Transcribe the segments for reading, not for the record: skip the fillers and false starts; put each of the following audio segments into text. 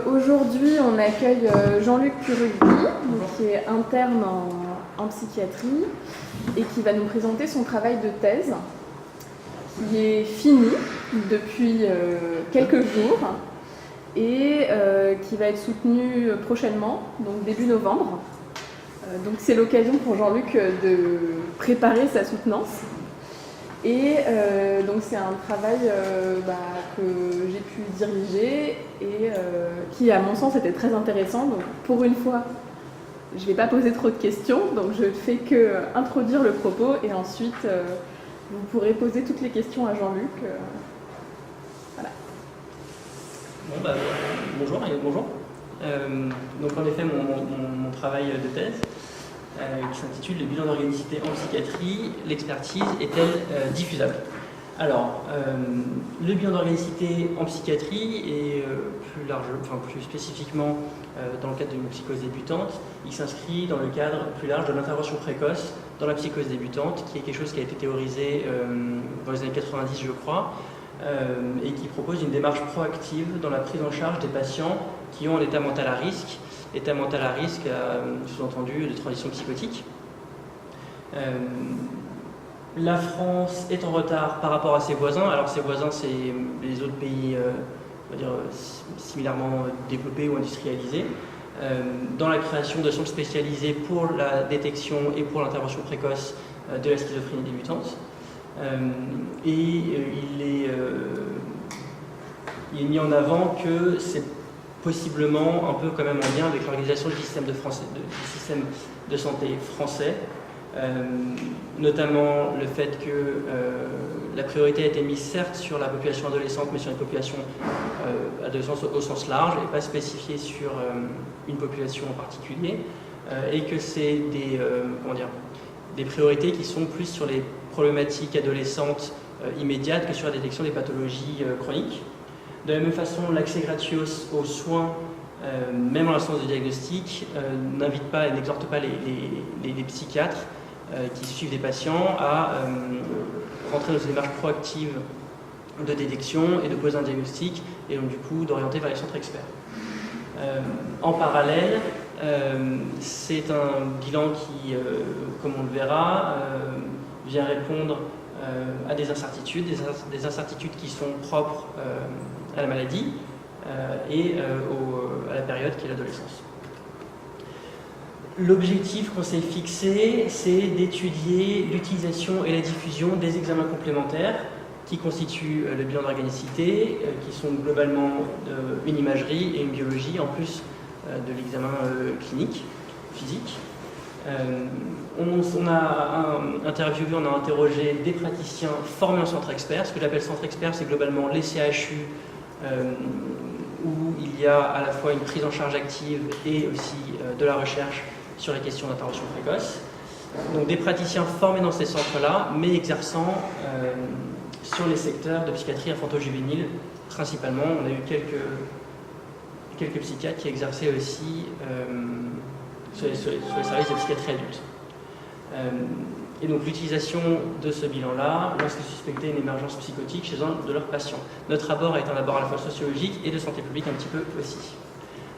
aujourd'hui, on accueille Jean-Luc Curugui, qui est interne en psychiatrie et qui va nous présenter son travail de thèse, qui est fini depuis quelques jours et qui va être soutenu prochainement, donc début novembre. Donc c'est l'occasion pour Jean-Luc de préparer sa soutenance. Et donc c'est un travail que j'ai pu diriger et qui, à mon sens, était très intéressant. Donc pour une fois, je ne vais pas poser trop de questions, donc je ne fais que introduire le propos et ensuite vous pourrez poser toutes les questions à Jean-Luc. Voilà. Bon, bonjour et bonjour. Donc en effet, mon travail de thèse qui s'intitule « Le bilan d'organicité en psychiatrie, l'expertise est-elle diffusable ?» Alors, le bilan d'organicité en psychiatrie et plus spécifiquement dans le cadre d'une psychose débutante, il s'inscrit dans le cadre plus large de l'intervention précoce dans la psychose débutante, qui est quelque chose qui a été théorisé dans les années 90, je crois, et qui propose une démarche proactive dans la prise en charge des patients qui ont un état mental à risque. État mental à risque, sous-entendu de transition psychotique. La France est en retard par rapport à ses voisins. Alors ses voisins, c'est les autres pays on va dire, similairement développés ou industrialisés, dans la création de centres spécialisés pour la détection et pour l'intervention précoce de la schizophrénie débutante. Il est mis en avant que c'est possiblement un peu quand même en lien avec l'organisation du système de santé français, notamment le fait que la priorité a été mise certes sur la population adolescente, mais sur une population adolescente au sens large et pas spécifiée sur une population en particulier, et que c'est des priorités qui sont plus sur les problématiques adolescentes immédiates que sur la détection des pathologies chroniques. De la même façon, l'accès gratuit aux soins, même en l'absence de diagnostic, n'invite pas et n'exhorte pas les psychiatres qui suivent des patients à rentrer dans une démarche proactive de détection et de poser un diagnostic, et donc du coup d'orienter vers les centres experts. En parallèle, c'est un bilan qui, comme on le verra, vient répondre à des incertitudes qui sont propres à la maladie et à la période qui est l'adolescence. L'objectif qu'on s'est fixé, c'est d'étudier l'utilisation et la diffusion des examens complémentaires qui constituent le bilan d'organicité, qui sont globalement une imagerie et une biologie, en plus de l'examen clinique, physique. On a interviewé, on a interrogé des praticiens formés en centre expert. Ce que j'appelle centre expert, c'est globalement les CHU où il y a à la fois une prise en charge active et aussi de la recherche sur les questions d'intervention précoce. Donc des praticiens formés dans ces centres-là, mais exerçant sur les secteurs de psychiatrie infanto-juvénile principalement. On a eu quelques psychiatres qui exerçaient aussi sur les services de psychiatrie adulte. Et donc l'utilisation de ce bilan-là, lorsqu'ils suspectaient une émergence psychotique chez un de leurs patients. Notre abord est un abord à la fois sociologique et de santé publique un petit peu aussi.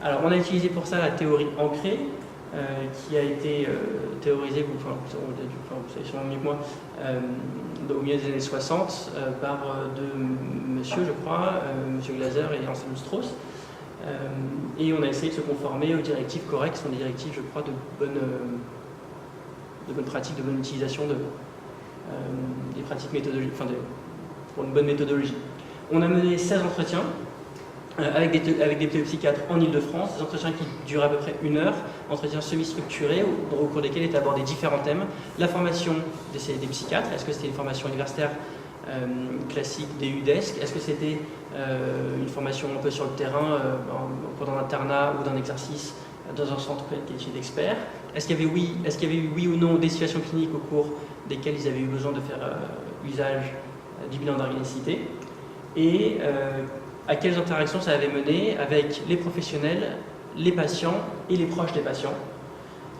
Alors on a utilisé pour ça la théorie ancrée, qui a été théorisée, vous savez sûrement mieux que moi, au milieu des années 60 par deux monsieur, je crois, monsieur Glaser et Anselm Strauss. Et on a essayé de se conformer aux directives correctes, qui sont des directives, je crois, de bonne pratique, de bonne utilisation des pratiques méthodologiques, pour une bonne méthodologie. On a mené 16 entretiens avec des psychiatres en Ile-de-France, des entretiens qui durent à peu près 1 heure, entretiens semi-structurés au cours desquels étaient abordés différents thèmes. La formation des psychiatres, est-ce que c'était une formation universitaire classique des UDESC, est-ce que c'était une formation un peu sur le terrain pendant un internat ou d'un exercice dans un centre qualifié d'experts? Est-ce qu'il y avait eu oui ou non des situations cliniques au cours desquelles ils avaient eu besoin de faire usage du bilan d'organicité? Et à quelles interactions ça avait mené avec les professionnels, les patients et les proches des patients?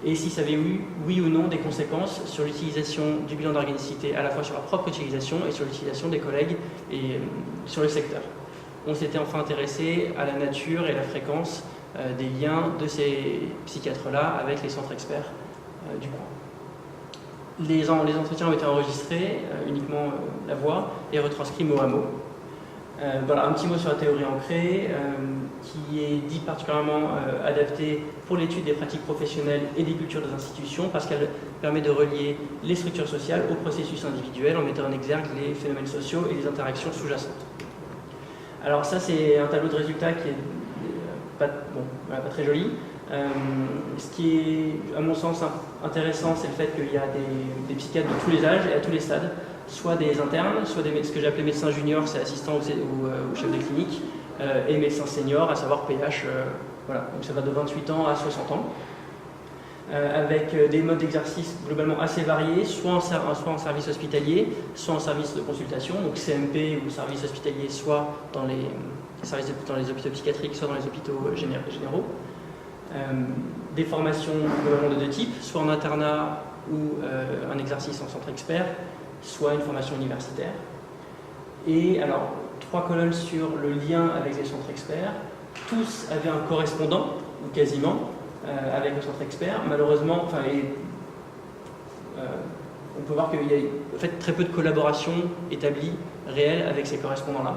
Et si ça avait eu oui ou non des conséquences sur l'utilisation du bilan d'organicité, à la fois sur la propre utilisation et sur l'utilisation des collègues et sur le secteur. on s'était enfin intéressé à la nature et à la fréquence des liens de ces psychiatres-là avec les centres experts du coin. Les entretiens ont été enregistrés, uniquement la voix, et retranscrits mot à mot. Voilà, un petit mot sur la théorie ancrée, qui est dit particulièrement adaptée pour l'étude des pratiques professionnelles et des cultures des institutions, parce qu'elle permet de relier les structures sociales au processus individuel en mettant en exergue les phénomènes sociaux et les interactions sous-jacentes. Alors ça, c'est un tableau de résultats qui est pas très joli. Ce qui est, à mon sens, intéressant, c'est le fait qu'il y a des psychiatres de tous les âges et à tous les stades, soit des internes, soit ce que j'ai appelé médecins juniors, c'est assistant ou chef de clinique, et médecins seniors, à savoir PH, voilà. Donc ça va de 28 ans à 60 ans, avec des modes d'exercice globalement assez variés, soit en service hospitalier, soit en service de consultation, donc CMP ou service hospitalier, soit dans les hôpitaux psychiatriques, soit dans les hôpitaux généraux. Des formations globalement de deux types, soit en internat ou un exercice en centre expert, soit une formation universitaire. Et alors, 3 colonnes sur le lien avec les centres experts. Tous avaient un correspondant, ou quasiment, avec le centre expert. Malheureusement, on peut voir qu'il y a en fait très peu de collaboration établie, réelle, avec ces correspondants-là.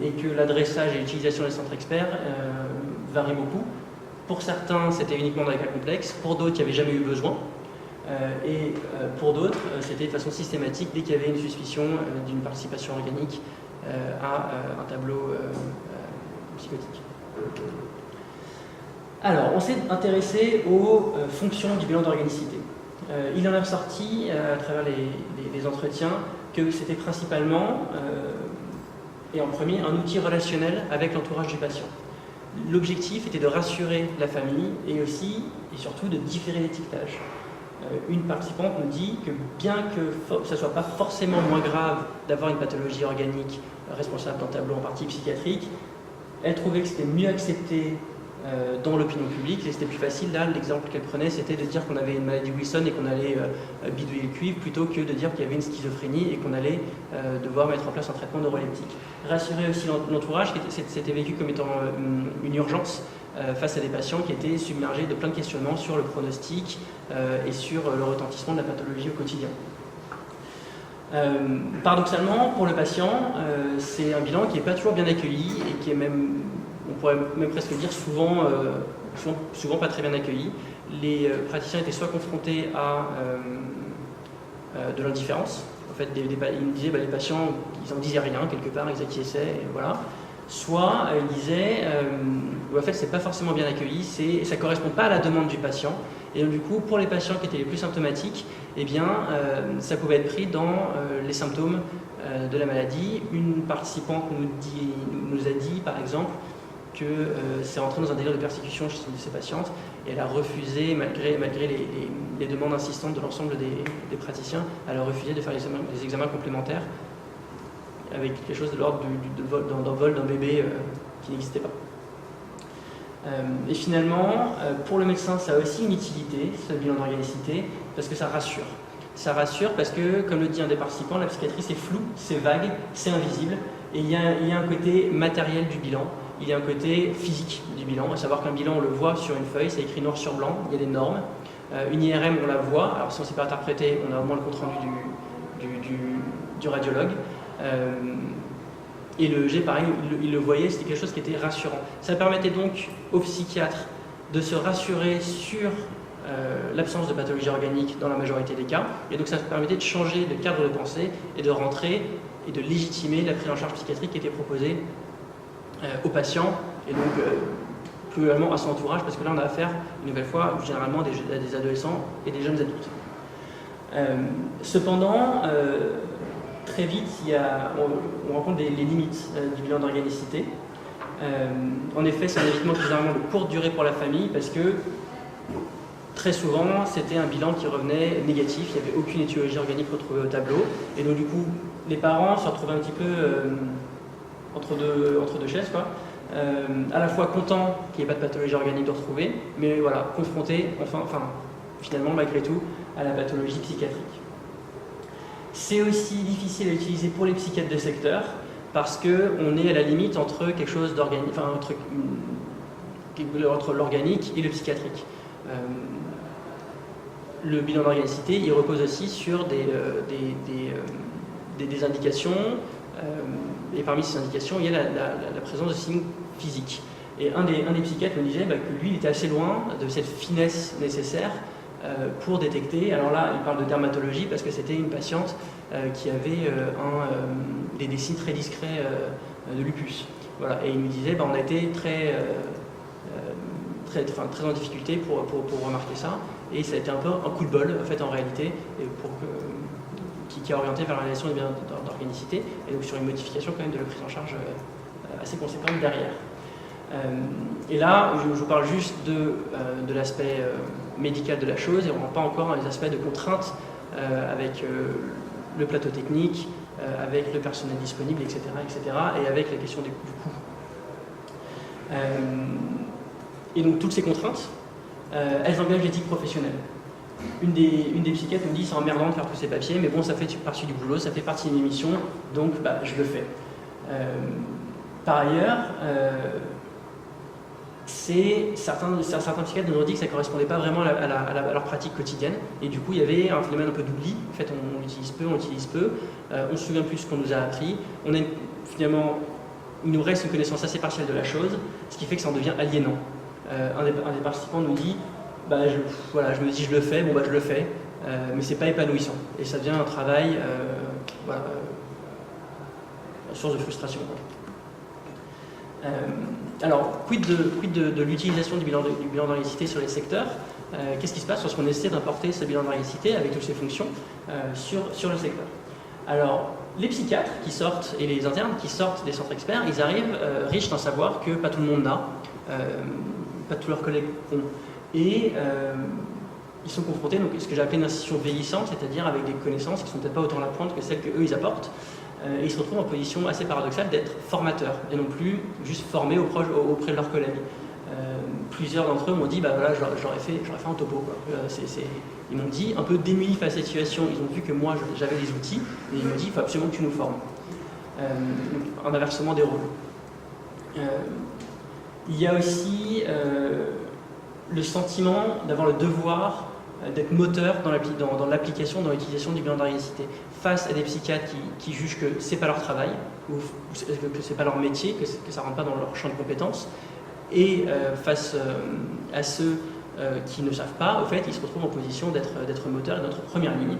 Et que l'adressage et l'utilisation des centres experts varient beaucoup. Pour certains, c'était uniquement dans les cas complexes. Pour d'autres, il n'y avait jamais eu besoin. Et pour d'autres, c'était de façon systématique dès qu'il y avait une suspicion d'une participation organique à un tableau psychotique. Alors, on s'est intéressé aux fonctions du bilan d'organicité. Il en est ressorti, à travers les entretiens, que c'était principalement, et en premier, un outil relationnel avec l'entourage du patient. L'objectif était de rassurer la famille et aussi, et surtout, de différer l'étiquetage. Une participante nous dit que bien que ça ne soit pas forcément moins grave d'avoir une pathologie organique responsable d'un tableau en partie psychiatrique, elle trouvait que c'était mieux accepté dans l'opinion publique et c'était plus facile. Là, l'exemple qu'elle prenait, c'était de dire qu'on avait une maladie Wilson et qu'on allait bidouiller le cuivre plutôt que de dire qu'il y avait une schizophrénie et qu'on allait devoir mettre en place un traitement neuroleptique. Rassurer aussi l'entourage, c'était vécu comme étant une urgence face à des patients qui étaient submergés de plein de questionnements sur le pronostic et sur le retentissement de la pathologie au quotidien. Paradoxalement, pour le patient, c'est un bilan qui n'est pas toujours bien accueilli et qui est même, on pourrait même presque dire, souvent pas très bien accueilli. Les praticiens étaient soit confrontés à de l'indifférence. En fait, ils me disaient les patients, ils n'en disaient rien quelque part, ils acquiesçaient, et voilà. Soit ils disaient en fait c'est pas forcément bien accueilli, ça ne correspond pas à la demande du patient, et donc du coup pour les patients qui étaient les plus symptomatiques, eh bien ça pouvait être pris dans les symptômes de la maladie. Une participante nous a dit par exemple que c'est rentré dans un délire de persécution chez une de ses patientes, et elle a refusé, malgré les demandes insistantes de l'ensemble des praticiens, elle a refusé de faire des examens complémentaires avec quelque chose de l'ordre d'un vol d'un bébé qui n'existait pas. Et finalement, pour le médecin, ça a aussi une utilité, ce bilan d'organicité, parce que ça rassure. Ça rassure parce que, comme le dit un des participants, la psychiatrie c'est flou, c'est vague, c'est invisible, et il y a un côté matériel du bilan, il y a un côté physique du bilan, à savoir qu'un bilan on le voit sur une feuille, c'est écrit noir sur blanc, il y a des normes. Une IRM on la voit, alors si on ne sait pas interpréter, on a au moins le compte rendu du radiologue. Et le G, pareil, il le voyait, c'était quelque chose qui était rassurant. Ça permettait donc aux psychiatres de se rassurer sur l'absence de pathologie organique dans la majorité des cas, et donc ça permettait de changer de cadre de pensée et de rentrer et de légitimer la prise en charge psychiatrique qui était proposée aux patients, et donc plus globalement à son entourage, parce que là on a affaire, une nouvelle fois, généralement à des adolescents et des jeunes adultes. Cependant, très vite, on rencontre les limites du bilan d'organicité. En effet, c'est un évitement qui est généralement de courte durée pour la famille, parce que très souvent, c'était un bilan qui revenait négatif, il n'y avait aucune étiologie organique retrouvée au tableau, et donc du coup, les parents se retrouvaient un petit peu entre deux chaises, quoi. À la fois contents qu'il n'y ait pas de pathologie organique de retrouver, mais voilà, confrontés, finalement, malgré tout, à la pathologie psychiatrique. C'est aussi difficile à utiliser pour les psychiatres de secteur, parce qu'on est à la limite entre quelque chose d'organique, enfin, entre l'organique et le psychiatrique. Le bilan d'organicité, il repose aussi sur des indications, et parmi ces indications, il y a la présence de signes physiques. Et un des psychiatres me disait que lui, il était assez loin de cette finesse nécessaire pour détecter. Alors là, il parle de dermatologie parce que c'était une patiente qui avait des signes très discrets de lupus. Voilà. Et il me disait, on a été très en difficulté pour remarquer ça. Et ça a été un peu un coup de bol, en fait, en réalité, et qui a orienté vers la réalisation des biens d'organicité, et donc sur une modification quand même de la prise en charge assez conséquente derrière. Et là, je vous parle juste de l'aspect médical de la chose, et on ne rentre pas encore dans les aspects de contraintes avec le plateau technique, avec le personnel disponible, etc., et avec la question du coût. Et donc toutes ces contraintes, elles engagent l'éthique professionnelle. Une des psychiatres me dit c'est emmerdant de faire tous ces papiers, mais bon, ça fait partie du boulot, ça fait partie d'une émission, donc je le fais. Par ailleurs, certains psychiatres nous ont dit que ça ne correspondait pas vraiment à leur pratique quotidienne, et du coup il y avait un phénomène un peu d'oubli. En fait, on utilise peu, on se souvient plus de ce qu'on nous a appris, finalement, il nous reste une connaissance assez partielle de la chose, ce qui fait que ça en devient aliénant. Un des participants nous dit je me dis je le fais, je le fais, mais c'est pas épanouissant, et ça devient un travail source de frustration. Alors, quid de l'utilisation du bilan d'organicité sur les secteurs? Qu'est-ce qui se passe lorsqu'on essaie d'importer ce bilan d'organicité avec toutes ses fonctions sur le secteur? Alors, les psychiatres qui sortent et les internes qui sortent des centres experts, ils arrivent riches d'un savoir que pas tout le monde n'a, pas tous leurs collègues ont. Et ils sont confrontés à ce que j'ai appelé une institution vieillissante, c'est-à-dire avec des connaissances qui ne sont peut-être pas autant à la pointe que celles qu'eux ils apportent. Et ils se retrouvent en position assez paradoxale d'être formateurs, et non plus juste formés auprès de leurs collègues. Plusieurs d'entre eux m'ont dit, j'aurais fait un topo, quoi. Ils m'ont dit, un peu démunis face à la situation, ils ont vu que moi j'avais des outils, et ils m'ont dit, il faut absolument que tu nous formes. Donc, un inversement des rôles. Il y a aussi le sentiment d'avoir le devoir d'être moteur dans l'application, dans l'utilisation du bilan d'organicité, face à des psychiatres qui jugent que c'est pas leur travail, ou que c'est pas leur métier, que ça rentre pas dans leur champ de compétences, et face à ceux qui ne savent pas, au fait, ils se retrouvent en position d'être moteur et notre première ligne,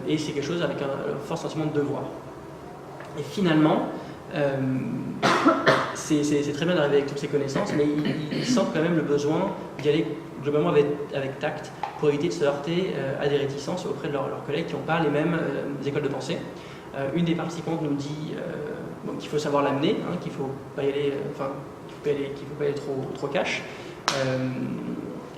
et c'est quelque chose avec un fort sentiment de devoir. Et finalement, c'est très bien d'arriver avec toutes ces connaissances, mais ils sentent quand même le besoin d'y aller globalement avec tact pour éviter de se heurter à des réticences auprès de leurs collègues qui n'ont pas les mêmes écoles de pensée. Une des participantes nous dit qu'il faut savoir l'amener, qu'il ne faut pas y aller, trop cash.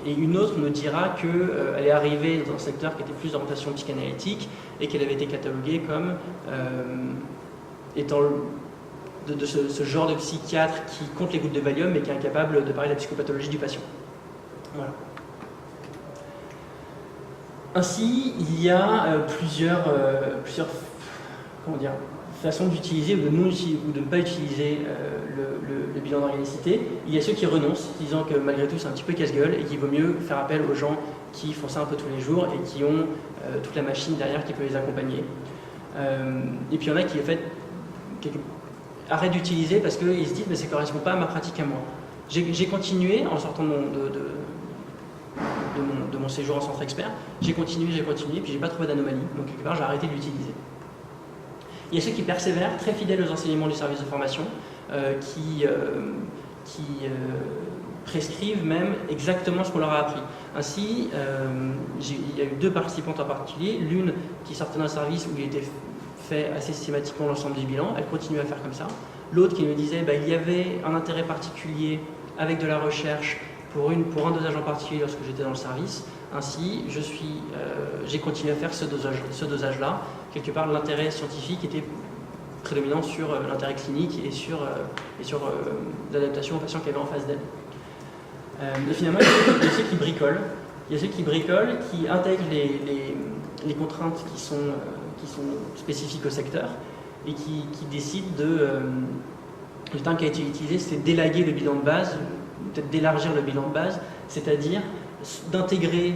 Et une autre nous dira qu'elle est arrivée dans un secteur qui était plus d'orientation psychanalytique et qu'elle avait été cataloguée comme étant de ce genre de psychiatre qui compte les gouttes de Valium mais qui est incapable de parler de la psychopathologie du patient. Voilà. Ainsi, il y a plusieurs façons d'utiliser ou de ne pas utiliser le bilan d'organicité. Il y a ceux qui renoncent, disant que malgré tout c'est un petit peu casse-gueule et qu'il vaut mieux faire appel aux gens qui font ça un peu tous les jours et qui ont toute la machine derrière qui peut les accompagner. Et puis il y en a qui en fait arrêtent d'utiliser parce qu'ils se disent mais ça ne correspond pas à ma pratique à moi. J'ai continué en sortant de mon séjour en centre expert, j'ai continué, puis j'ai pas trouvé d'anomalie, donc quelque part j'ai arrêté de l'utiliser. Il y a ceux qui persévèrent, très fidèles aux enseignements du service de formation, qui prescrivent même exactement ce qu'on leur a appris. Ainsi, il y a eu deux participantes en particulier, l'une qui sortait d'un service où il était fait assez systématiquement l'ensemble du bilan, elle continue à faire comme ça. L'autre qui me disait il y avait un intérêt particulier avec de la recherche pour un dosage en particulier lorsque j'étais dans le service. Ainsi, j'ai continué à faire ce dosage-là. Quelque part, l'intérêt scientifique était prédominant sur l'intérêt clinique et sur l'adaptation aux patients qui avaient en face d'elle. Et finalement, il y a ceux qui bricolent. Il y a ceux qui bricolent, qui intègrent les contraintes qui sont spécifiques au secteur et qui décide de... le terme qui a été utilisé, c'est d'élaguer le bilan de base, peut-être d'élargir le bilan de base, c'est-à-dire d'intégrer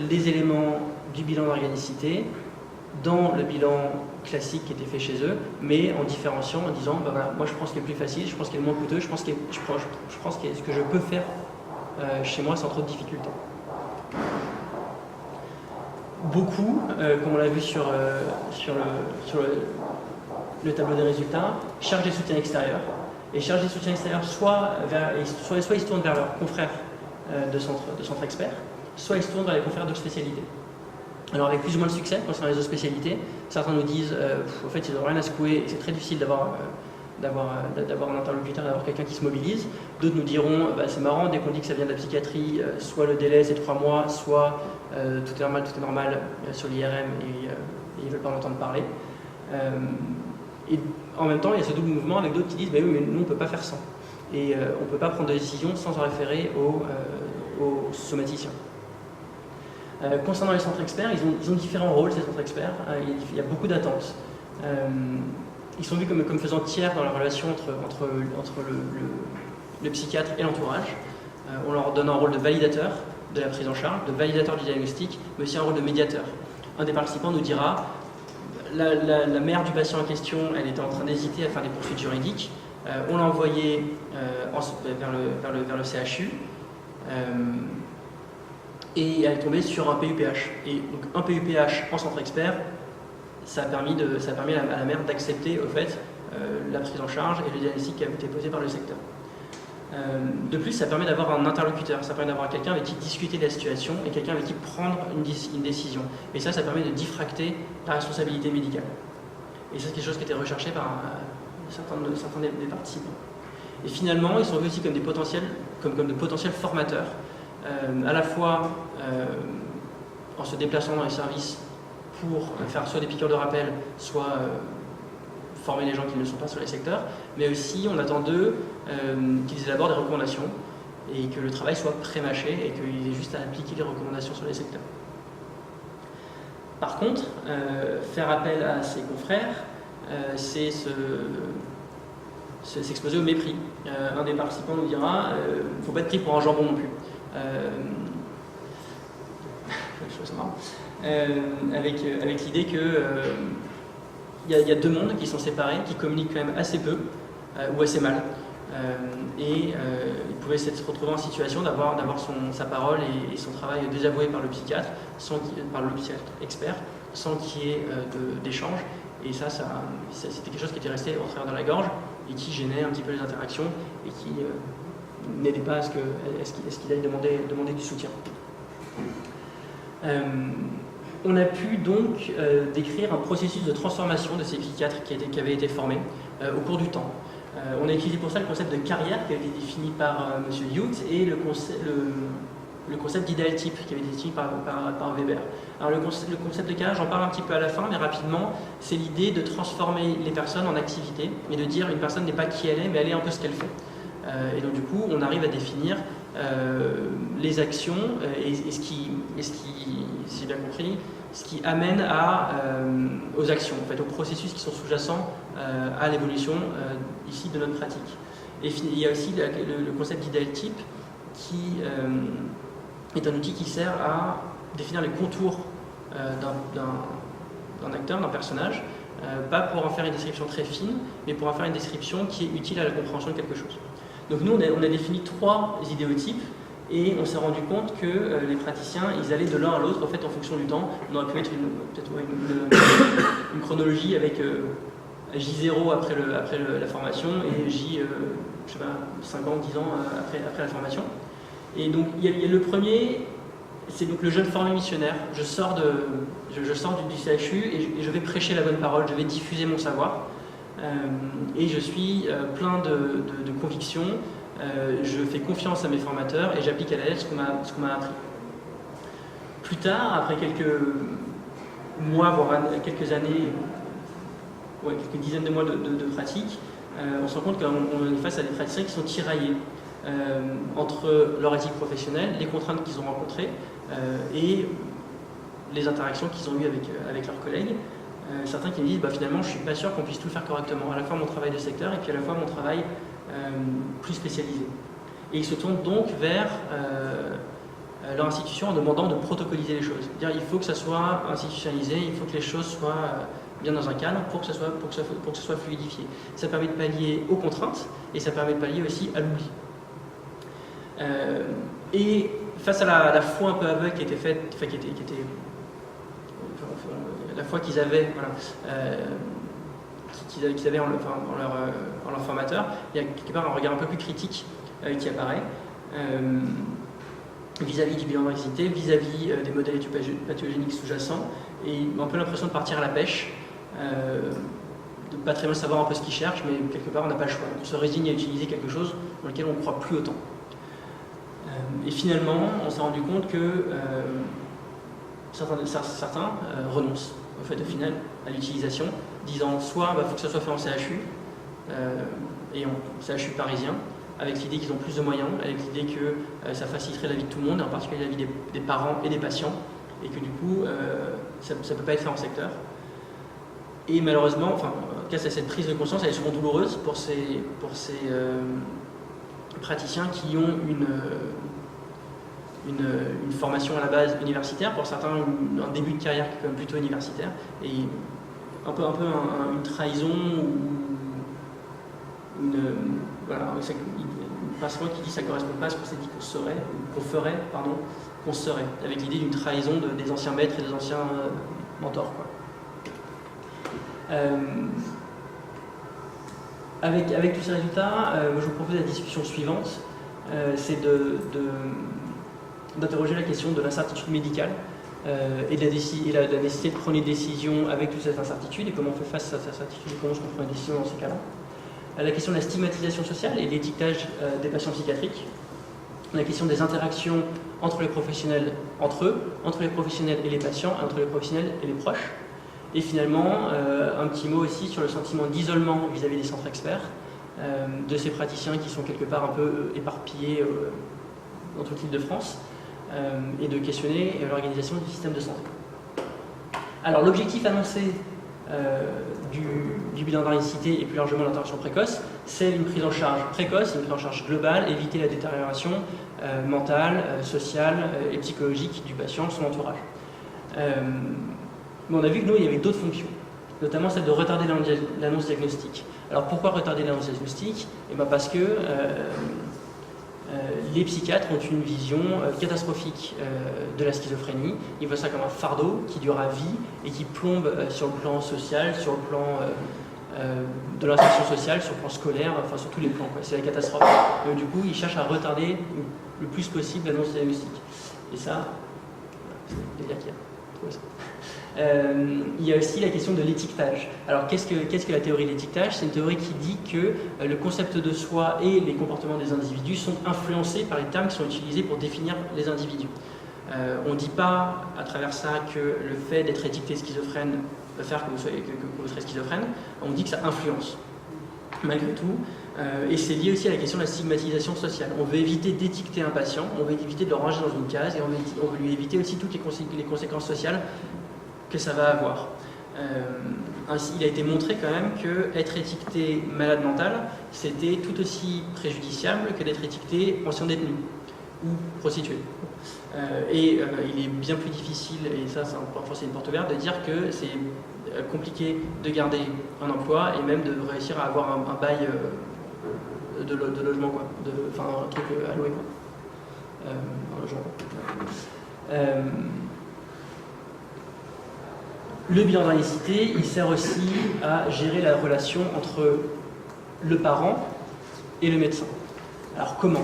les éléments du bilan d'organicité dans le bilan classique qui était fait chez eux, mais en différenciant, en disant, ben voilà, moi je prends ce qui est le plus facile, je prends ce qui est le moins coûteux, je prends ce que je peux faire chez moi sans trop de difficultés. Beaucoup, comme on l'a vu sur le tableau des résultats, chargent des soutiens extérieurs. Et chargent des soutiens extérieurs soit ils se tournent vers leurs confrères de centre expert, soit ils se tournent vers les confrères de spécialité. Alors avec plus ou moins de succès concernant les autres spécialités, certains nous disent en fait ils n'ont rien à secouer et c'est très difficile d'avoir un interlocuteur, d'avoir quelqu'un qui se mobilise. D'autres nous diront c'est marrant, dès qu'on dit que ça vient de la psychiatrie, soit le délai c'est 3 mois, soit tout est normal sur l'IRM et ils ne veulent pas en entendre parler. Et en même temps il y a ce double mouvement avec d'autres qui disent oui mais nous on ne peut pas faire sans. Et on ne peut pas prendre de décision sans en référer aux somaticiens. Concernant les centres experts, ils ont différents rôles, ces centres experts. Il y a beaucoup d'attentes. Ils sont vus comme faisant tiers dans la relation entre le psychiatre et l'entourage. On leur donne un rôle de validateur de la prise en charge, de validateur du diagnostic, mais aussi un rôle de médiateur. Un des participants nous dira la mère du patient en question, elle était en train d'hésiter à faire des poursuites juridiques. On l'a envoyé vers le CHU. Et elle est tombée sur un PUPH. Et donc un PUPH en centre expert, ça a permis à la mère d'accepter au fait la prise en charge et le diagnostic qui a été posé par le secteur. De plus, ça permet d'avoir un interlocuteur, ça permet d'avoir quelqu'un avec qui discuter de la situation et quelqu'un avec qui prendre une décision. Et ça permet de diffracter la responsabilité médicale. Et ça, c'est quelque chose qui était recherché par certains des participants. Et finalement, ils sont vus aussi comme de potentiels formateurs. À la fois en se déplaçant dans les services pour faire soit des piqûres de rappel, soit former les gens qui ne sont pas sur les secteurs, mais aussi on attend d'eux qu'ils élaborent des recommandations et que le travail soit pré-mâché et qu'ils aient juste à appliquer les recommandations sur les secteurs. Par contre, faire appel à ses confrères, c'est s'exposer au mépris. Un des participants nous dira il ne faut pas être pris pour un jambon non plus. Chose marrante, avec l'idée que y a deux mondes qui sont séparés, qui communiquent quand même assez peu ou assez mal, et il pouvait se retrouver en situation d'avoir sa parole et son travail désavoué par le psychiatre, par le psychiatre expert, sans qu'il y ait d'échange. Et ça c'était quelque chose qui était resté au travers de la gorge et qui gênait un petit peu les interactions et qui n'aidait pas à ce qu'il aille demander du soutien. On a pu donc décrire un processus de transformation de ces psychiatres qui avaient été formés au cours du temps. On a utilisé pour ça le concept de carrière qui avait été défini par M. Hughes et le concept d'idéal type qui avait été défini par Weber. Alors le concept de carrière, j'en parle un petit peu à la fin, mais rapidement, c'est l'idée de transformer les personnes en activité et de dire une personne n'est pas qui elle est, mais elle est un peu ce qu'elle fait. Et donc du coup, on arrive à définir les actions et ce qui, si j'ai bien compris, ce qui amène aux actions, en fait, aux processus qui sont sous-jacents à l'évolution ici de notre pratique. Et il y a aussi le concept d'idéal type qui est un outil qui sert à définir les contours d'un acteur, d'un personnage, pas pour en faire une description très fine, mais pour en faire une description qui est utile à la compréhension de quelque chose. Donc nous, on a défini 3 idéotypes et on s'est rendu compte que les praticiens, ils allaient de l'un à l'autre en fait en fonction du temps. On aurait pu mettre une chronologie avec J0 après la formation et J, je sais pas, 5 ans, 10 ans après la formation. Et donc il y a le premier, c'est donc le jeune formé missionnaire. Je sors du CHU et je vais prêcher la bonne parole, je vais diffuser mon savoir. Et je suis plein de convictions, je fais confiance à mes formateurs et j'applique à la lettre ce qu'on m'a appris. Plus tard, après quelques mois, voire quelques années, quelques dizaines de mois de pratique, on se rend compte qu'on est face à des praticiens qui sont tiraillés entre leur éthique professionnelle, les contraintes qu'ils ont rencontrées et les interactions qu'ils ont eues avec leurs collègues. certains qui me disent finalement je ne suis pas sûr qu'on puisse tout faire correctement, à la fois mon travail de secteur et puis à la fois mon travail plus spécialisé. Et ils se tournent donc vers leur institution en demandant de protocoliser les choses. C'est-à-dire il faut que ça soit institutionnalisé, il faut que les choses soient bien dans un cadre pour que ça soit fluidifié. Ça permet de pallier aux contraintes et ça permet de pallier aussi à l'oubli. Et face à la foi un peu aveugle qui était faite, la foi qu'ils avaient, qu'ils avaient en leur formateur, il y a quelque part un regard un peu plus critique qui apparaît vis-à-vis du bilan d'anxiété, vis-à-vis des modèles études pathogéniques sous-jacents, et un peu l'impression de partir à la pêche, de ne pas très bien savoir un peu ce qu'ils cherchent, mais quelque part on n'a pas le choix. On se résigne à utiliser quelque chose dans lequel on ne croit plus autant. Et finalement, on s'est rendu compte que certains renoncent au fait final à l'utilisation, disant soit il faut que ça soit fait en CHU, et en CHU parisien, avec l'idée qu'ils ont plus de moyens, avec l'idée que ça faciliterait la vie de tout le monde, et en particulier la vie des parents et des patients, et que du coup, ça ne peut pas être fait en secteur. Et malheureusement, en tout cas, cette prise de conscience, elle est souvent douloureuse pour ces praticiens qui ont une formation à la base universitaire, pour certains un début de carrière qui est quand même plutôt universitaire, et un peu une trahison ou une passement qui dit que ça ne correspond pas à ce qu'on s'est dit qu'on serait, avec l'idée d'une trahison des anciens maîtres et des anciens mentors. Avec tous ces résultats, je vous propose la discussion suivante, c'est d'interroger la question de l'incertitude médicale et de la nécessité de prendre une décision avec toute cette incertitude, et comment on fait face à cette incertitude et comment on prend une décision dans ces cas-là. La question de la stigmatisation sociale et l'étiquetage des patients psychiatriques, la question des interactions entre les professionnels entre eux, entre les professionnels et les patients, entre les professionnels et les proches, et finalement un petit mot aussi sur le sentiment d'isolement vis-à-vis des centres experts, de ces praticiens qui sont quelque part un peu éparpillés dans toute l'île de France, et de questionner l'organisation du système de santé. Alors l'objectif annoncé du bilan d'anxiété et plus largement l'intervention précoce, c'est une prise en charge précoce, une prise en charge globale, éviter la détérioration mentale, sociale et psychologique du patient, son entourage. Mais on a vu que nous, il y avait d'autres fonctions, notamment celle de retarder l'annonce diagnostique. Alors pourquoi retarder l'annonce diagnostique ? Parce que les psychiatres ont une vision catastrophique de la schizophrénie. Ils voient ça comme un fardeau qui dure à vie et qui plombe sur le plan social, sur le plan de l'insertion sociale, sur le plan scolaire, sur tous les plans. C'est la catastrophe. Et du coup, ils cherchent à retarder le plus possible l'annonce diagnostique. Et ça, c'est le délire qu'il y a. Il y a aussi la question de l'étiquetage. Alors qu'est-ce que la théorie de l'étiquetage ? C'est une théorie qui dit que le concept de soi et les comportements des individus sont influencés par les termes qui sont utilisés pour définir les individus. On ne dit pas à travers ça que le fait d'être étiqueté schizophrène va faire que vous serez schizophrène, on dit que ça influence, malgré tout. Et c'est lié aussi à la question de la stigmatisation sociale. On veut éviter d'étiqueter un patient, on veut éviter de le ranger dans une case, et on veut lui éviter aussi toutes les conséquences sociales que ça va avoir. Ainsi, il a été montré quand même qu'être étiqueté malade mental, c'était tout aussi préjudiciable que d'être étiqueté ancien détenu ou prostitué. Il est bien plus difficile, et ça c'est une porte ouverte, de dire que c'est compliqué de garder un emploi et même de réussir à avoir un bail de logement, un truc à louer, un logement. Le bilan d'anxiété, il sert aussi à gérer la relation entre le parent et le médecin. Alors comment ?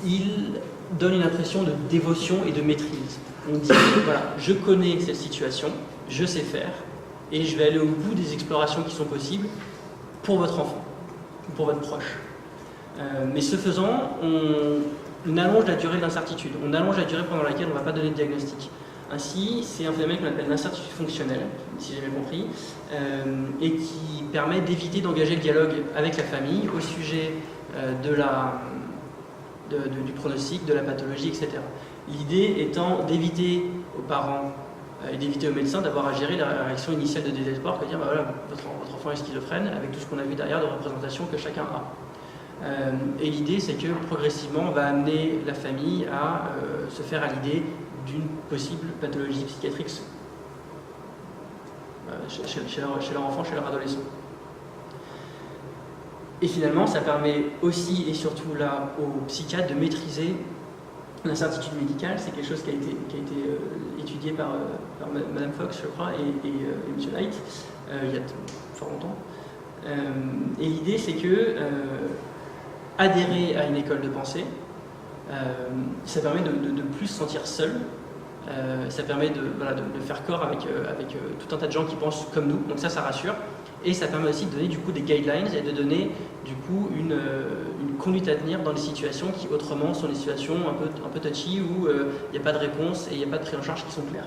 Il donne une impression de dévotion et de maîtrise. On dit, voilà, je connais cette situation, je sais faire, et je vais aller au bout des explorations qui sont possibles pour votre enfant, ou pour votre proche. Mais ce faisant, on allonge la durée de l'incertitude, on allonge la durée pendant laquelle on ne va pas donner de diagnostic. Ainsi, c'est un phénomène qu'on appelle l'incertitude fonctionnelle, si j'ai bien compris, et qui permet d'éviter d'engager le dialogue avec la famille au sujet du pronostic, de la pathologie, etc. L'idée étant d'éviter aux parents et d'éviter aux médecins d'avoir à gérer la réaction initiale de désespoir, que dire bah voilà, votre enfant est schizophrène, avec tout ce qu'on a vu derrière de représentation que chacun a. Et l'idée, c'est que progressivement, on va amener la famille à se faire à l'idée d'une possible pathologie psychiatrique chez leur enfant, chez leur adolescent. Et finalement, ça permet aussi et surtout là aux psychiatres de maîtriser l'incertitude médicale. C'est quelque chose qui a été étudié par Madame Fox, je crois, et M. Knight il y a fort longtemps. Et l'idée, c'est que adhérer à une école de pensée, ça permet de plus se sentir seul. Ça permet de faire corps avec tout un tas de gens qui pensent comme nous, donc ça rassure. Et ça permet aussi de donner du coup des guidelines et de donner du coup une conduite à tenir dans des situations qui autrement sont des situations un peu touchy où il n'y a pas de réponse et il n'y a pas de prise en charge qui sont claires.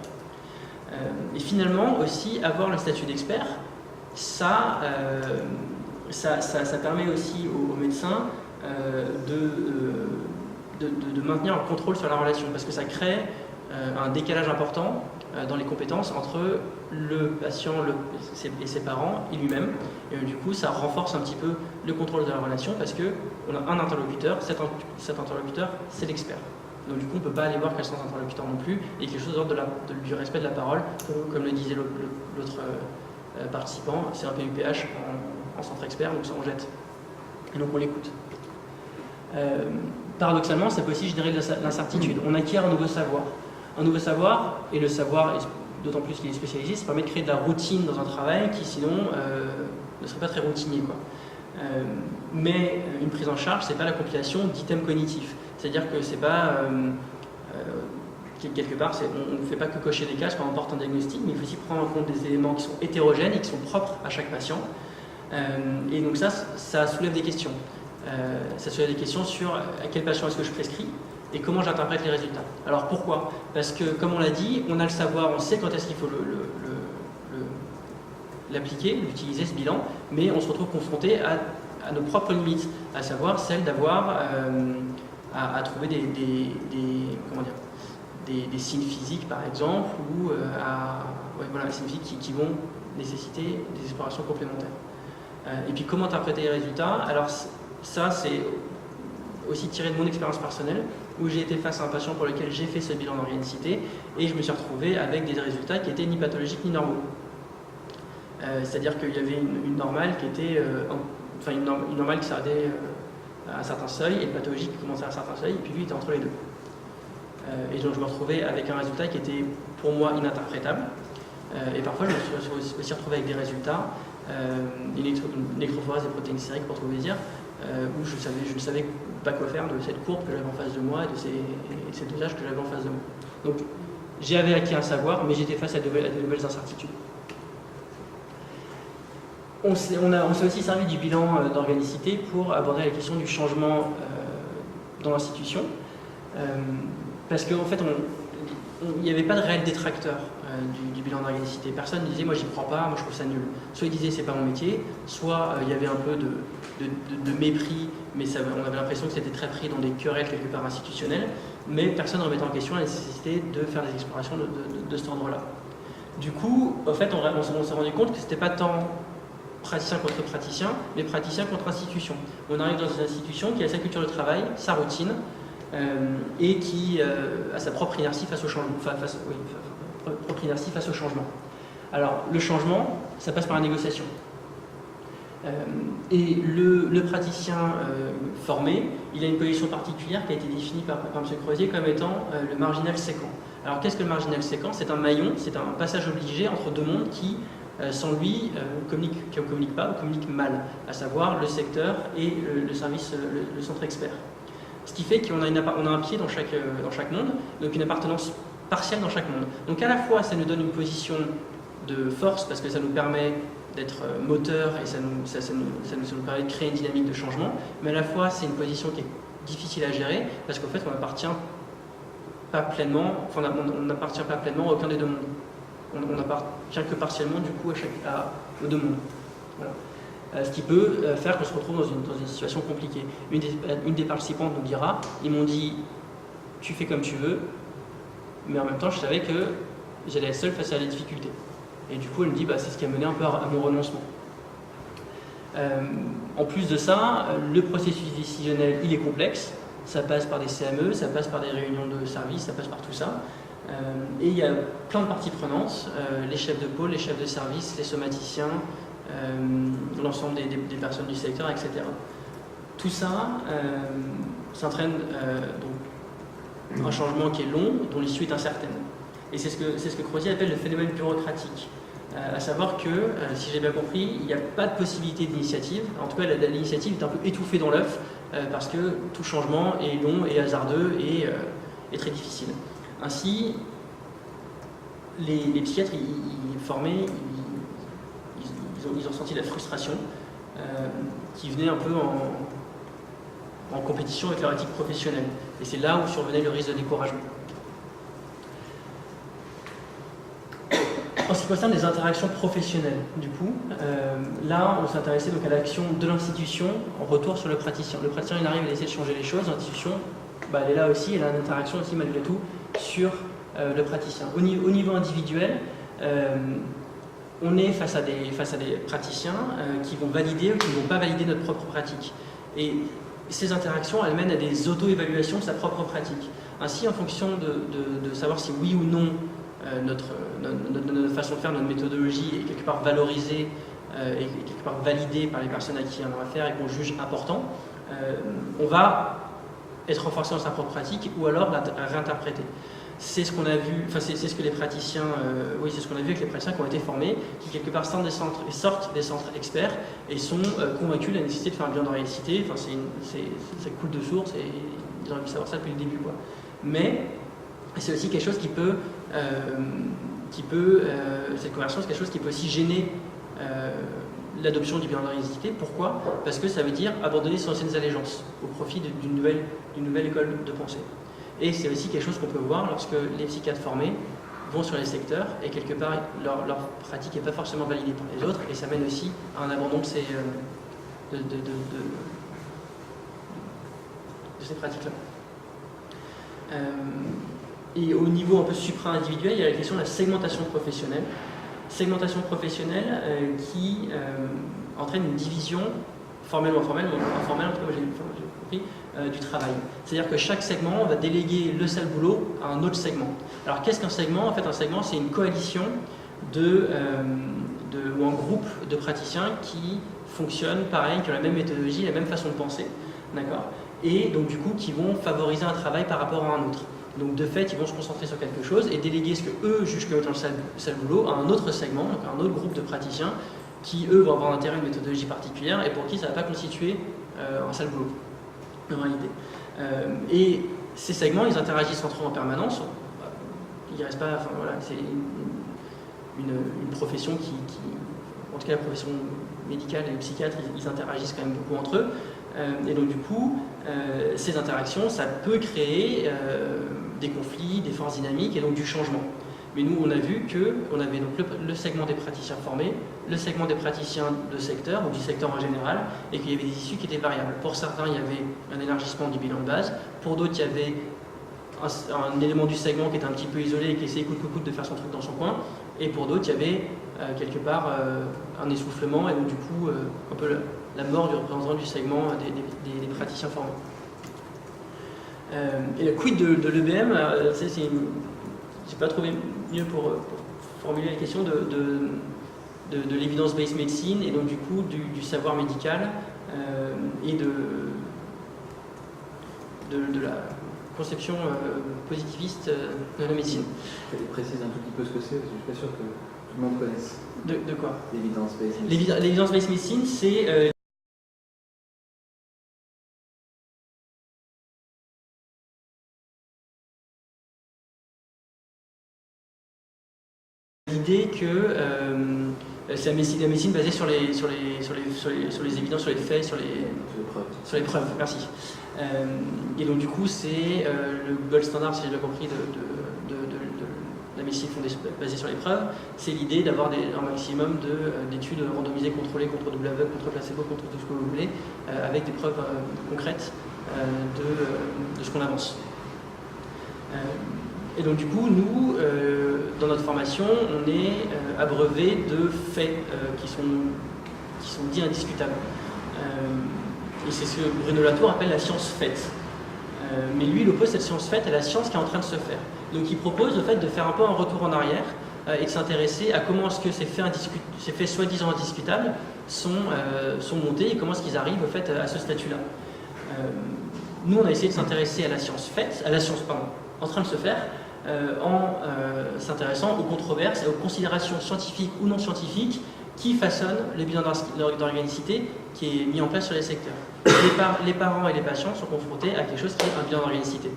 Et finalement aussi avoir le statut d'expert, ça permet aussi aux médecins de maintenir un contrôle sur la relation, parce que ça crée un décalage important dans les compétences entre le patient et ses parents et lui-même. Et du coup, ça renforce un petit peu le contrôle de la relation parce qu'on a un interlocuteur, cet interlocuteur, c'est l'expert. Donc du coup, on ne peut pas aller voir quels sont les interlocuteurs non plus, et quelque chose d'ordre du respect de la parole, comme le disait l'autre participant, c'est un PUPH en centre expert, donc ça on jette. Et donc on l'écoute. Paradoxalement, ça peut aussi générer de l'incertitude. On acquiert un nouveau savoir. Un nouveau savoir, et le savoir, d'autant plus qu'il est spécialisé, ça permet de créer de la routine dans un travail qui sinon ne serait pas très routinier, quoi. Mais une prise en charge, c'est pas la compilation d'items cognitifs. C'est-à-dire que c'est pas quelque part, on ne fait pas que cocher des cases quand on porte un diagnostic, mais il faut aussi prendre en compte des éléments qui sont hétérogènes et qui sont propres à chaque patient. Et donc ça soulève des questions. Ça soulève des questions sur à quel patient est-ce que je prescris et comment j'interprète les résultats. Alors pourquoi? Parce que, comme on l'a dit, on a le savoir, on sait quand est-ce qu'il faut l'appliquer, l'utiliser, ce bilan, mais on se retrouve confronté à nos propres limites, à savoir celle d'avoir à trouver des signes physiques, par exemple, ou des signes physiques qui vont nécessiter des explorations complémentaires. Et puis comment interpréter les résultats? Alors ça, c'est aussi tiré de mon expérience personnelle, où j'ai été face à un patient pour lequel j'ai fait ce bilan d'organicité, et je me suis retrouvé avec des résultats qui étaient ni pathologiques ni normaux. C'est-à-dire qu'il y avait une normale qui était, une normale qui s'arrêtait à un certain seuil, et une pathologique qui commençait à un certain seuil, et puis lui il était entre les deux. Et donc je me retrouvais avec un résultat qui était pour moi ininterprétable, et parfois je me suis aussi retrouvé avec des résultats, une nécrophorèse des protéines sériques pour tout vous dire, où je ne savais pas quoi faire de cette courbe que j'avais en face de moi et de ces dosages que j'avais en face de moi. Donc j'avais acquis un savoir, mais j'étais face à de nouvelles incertitudes. On s'est aussi servi du bilan d'organicité pour aborder la question du changement dans l'institution, parce qu'en fait il n'y avait pas de réel détracteur du bilan d'organicité. Personne ne disait moi j'y crois pas, moi je trouve ça nul. Soit il disait c'est pas mon métier, soit il y avait un peu de mépris, mais on avait l'impression que c'était très pris dans des querelles quelque part institutionnelles, mais personne ne remettait en question la nécessité de faire des explorations de cet ordre-là. Du coup, en fait, on s'est rendu compte que c'était pas tant praticien contre praticien, mais praticien contre institution. On arrive dans une institution qui a sa culture de travail, sa routine, et qui a sa propre inertie face au changement. Face au changement. Alors, le changement, ça passe par la négociation. Et le praticien formé, il a une position particulière qui a été définie par M. Crozier comme étant le marginal séquent. Alors, qu'est-ce que le marginal séquent? C'est un maillon, c'est un passage obligé entre deux mondes qui, sans lui, ne communiquent pas ou communiquent mal, à savoir le secteur et le service, le centre expert. Ce qui fait qu'on a un pied dans chaque monde, donc une appartenance partielle dans chaque monde. Donc à la fois, ça nous donne une position de force parce que ça nous permet d'être moteur et ça nous permet de créer une dynamique de changement, mais à la fois, c'est une position qui est difficile à gérer parce qu'en fait, on n'appartient pas pleinement à aucun des deux mondes. On n'appartient que partiellement du coup aux deux mondes. Voilà. Ce qui peut faire qu'on se retrouve dans une situation compliquée. Une des participantes nous dira, ils m'ont dit tu fais comme tu veux, mais en même temps je savais que j'allais être seul face à la difficulté. Et du coup, elle me dit, c'est ce qui a mené un peu à mon renoncement. En plus de ça, le processus décisionnel, il est complexe. Ça passe par des CME, ça passe par des réunions de service, ça passe par tout ça. Et il y a plein de parties prenantes, les chefs de pôle, les chefs de service, les somaticiens, l'ensemble des personnes du secteur, etc. Tout ça s'entraîne donc un changement qui est long, dont l'issue est incertaine. Et c'est ce que Crozier appelle le phénomène bureaucratique. À savoir que, si j'ai bien compris, il n'y a pas de possibilité d'initiative. En tout cas, l'initiative est un peu étouffée dans l'œuf parce que tout changement est long et hasardeux et très difficile. Ainsi, les psychiatres formés, ils ont senti la frustration qui venait un peu en compétition avec leur éthique professionnelle. Et c'est là où survenait le risque de découragement. En ce qui concerne les interactions professionnelles, du coup, là, on s'intéressait donc à l'action de l'institution en retour sur le praticien. Le praticien, il arrive à essayer de changer les choses. L'institution, elle est là aussi, elle a une interaction aussi, malgré tout, sur le praticien. Au niveau individuel, on est face à des praticiens qui vont valider ou qui ne vont pas valider notre propre pratique. Et ces interactions, elles mènent à des auto-évaluations de sa propre pratique. Ainsi, en fonction de savoir si oui ou non notre façon de faire, notre méthodologie est quelque part valorisée et quelque part validée par les personnes à qui on a affaire et qu'on juge important, on va être renforcé dans sa propre pratique ou alors la réinterpréter. C'est ce qu'on a vu, c'est ce que les praticiens, c'est ce qu'on a vu avec les praticiens qui ont été formés, qui quelque part sortent des centres experts et sont convaincus de la nécessité de faire un bilan de réussite. Ça coule de source et ils ont envie de savoir ça depuis le début, quoi. Mais c'est aussi quelque chose qui peut cette conversion, c'est quelque chose qui peut aussi gêner l'adoption du bilan de réussite. Pourquoi? Parce que ça veut dire abandonner ses anciennes allégeances au profit d'une nouvelle école de pensée. Et c'est aussi quelque chose qu'on peut voir lorsque les psychiatres formés vont sur les secteurs et quelque part leur pratique n'est pas forcément validée par les autres et ça mène aussi à un abandon de ces pratiques-là. Et au niveau un peu supra-individuel, il y a la question de la segmentation professionnelle. Segmentation professionnelle qui entraîne une division, formelle ou informelle, en tout cas j'ai compris, du travail. C'est-à-dire que chaque segment va déléguer le sale boulot à un autre segment. Alors qu'est-ce qu'un segment? En fait, un segment, c'est une coalition ou un groupe de praticiens qui fonctionnent pareil, qui ont la même méthodologie, la même façon de penser, d'accord? Et donc du coup, qui vont favoriser un travail par rapport à un autre. Donc de fait, ils vont se concentrer sur quelque chose et déléguer ce que eux jugent comme étant le sale boulot à un autre segment, donc à un autre groupe de praticiens qui, eux, vont avoir intérêt à une méthodologie particulière et pour qui ça ne va pas constituer un sale boulot, en réalité. Et ces segments, ils interagissent entre eux en permanence. Ils restent pas, c'est une profession qui, en tout cas la profession médicale et les psychiatres, ils interagissent quand même beaucoup entre eux. Et donc du coup, ces interactions, ça peut créer des conflits, des forces dynamiques et donc du changement. Mais nous, on a vu qu'on avait donc le segment des praticiens formés, le segment des praticiens de secteur, ou du secteur en général, et qu'il y avait des issues qui étaient variables. Pour certains, il y avait un élargissement du bilan de base, pour d'autres, il y avait un élément du segment qui était un petit peu isolé et qui essayait coûte de faire son truc dans son coin, et pour d'autres, il y avait quelque part un essoufflement, et donc du coup, un peu la mort du représentant du segment des praticiens formés. Et le quid de l'EBM, j'ai pas trouvé mieux pour formuler la question de l'evidence-based medicine et donc du coup du savoir médical et de la conception positiviste de la médecine. Tu précises un tout petit peu ce que c'est, parce que je suis pas sûr que tout le monde connaisse. De quoi? L'evidence-based medicine. L'evidence-based medicine, c'est l'idée que c'est la médecine basée sur les évidences, sur les faits, sur les preuves. Merci. Et donc du coup, c'est le gold standard, si j'ai bien compris, de la médecine basée sur les preuves. C'est l'idée d'avoir un maximum d'études randomisées, contrôlées, contre double aveugle, contre placebo, contre tout ce que vous voulez, avec des preuves concrètes de ce qu'on avance. Et donc du coup, nous, dans notre formation, on est abreuvé de faits qui sont dits indiscutables. Et c'est ce que Bruno Latour appelle la science faite. Mais lui, il oppose cette science faite à la science qui est en train de se faire. Donc il propose le fait de faire un peu un retour en arrière et de s'intéresser à comment est-ce que ces faits soi-disant indiscutables sont montés et comment est-ce qu'ils arrivent au fait, à ce statut-là. Nous, on a essayé de s'intéresser à la science faite, en train de se faire, en s'intéressant aux controverses et aux considérations scientifiques ou non scientifiques qui façonnent le bilan d'organicité qui est mis en place sur les secteurs. Les parents et les patients sont confrontés à quelque chose qui est un bilan d'organicité.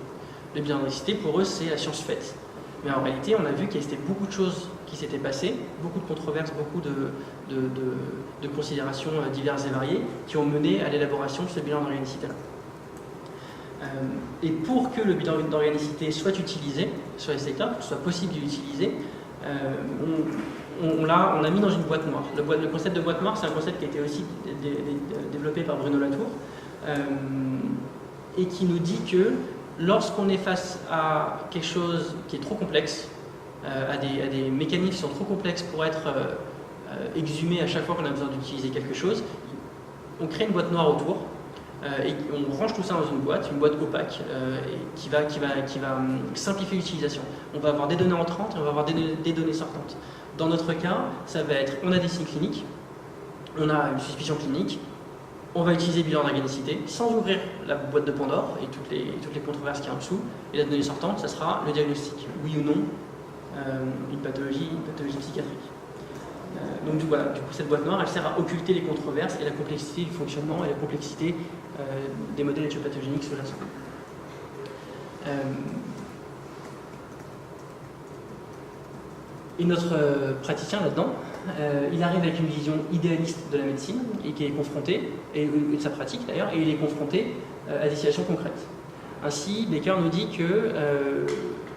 Le bilan d'organicité, pour eux, c'est la science faite. Mais en réalité, on a vu qu'il y avait beaucoup de choses qui s'étaient passées, beaucoup de controverses, beaucoup de considérations diverses et variées qui ont mené à l'élaboration de ce bilan d'organicité-là. Et pour que le bilan d'organicité soit utilisé sur les secteurs, que ce soit possible de l'utiliser, on l'a mis dans une boîte noire. Le concept de boîte noire, c'est un concept qui a été aussi développé par Bruno Latour et qui nous dit que lorsqu'on est face à quelque chose qui est trop complexe, à des mécanismes qui sont trop complexes pour être exhumés à chaque fois qu'on a besoin d'utiliser quelque chose, on crée une boîte noire autour et on range tout ça dans une boîte opaque qui va simplifier l'utilisation. On va avoir des données entrantes et on va avoir des données sortantes. Dans notre cas, ça va être, on a des signes cliniques, on a une suspicion clinique, on va utiliser le bilan d'organicité sans ouvrir la boîte de Pandore et toutes les controverses qu'il y a en dessous. Et la donnée sortante, ça sera le diagnostic, oui ou non, une pathologie psychiatrique. Donc voilà, du coup cette boîte noire, elle sert à occulter les controverses et la complexité du fonctionnement et la complexité des modèles éthiopathogéniques sous-jacents. Et notre praticien là-dedans, il arrive avec une vision idéaliste de la médecine et qui est confronté, et de sa pratique d'ailleurs, et il est confronté à des situations concrètes. Ainsi, Becker nous dit que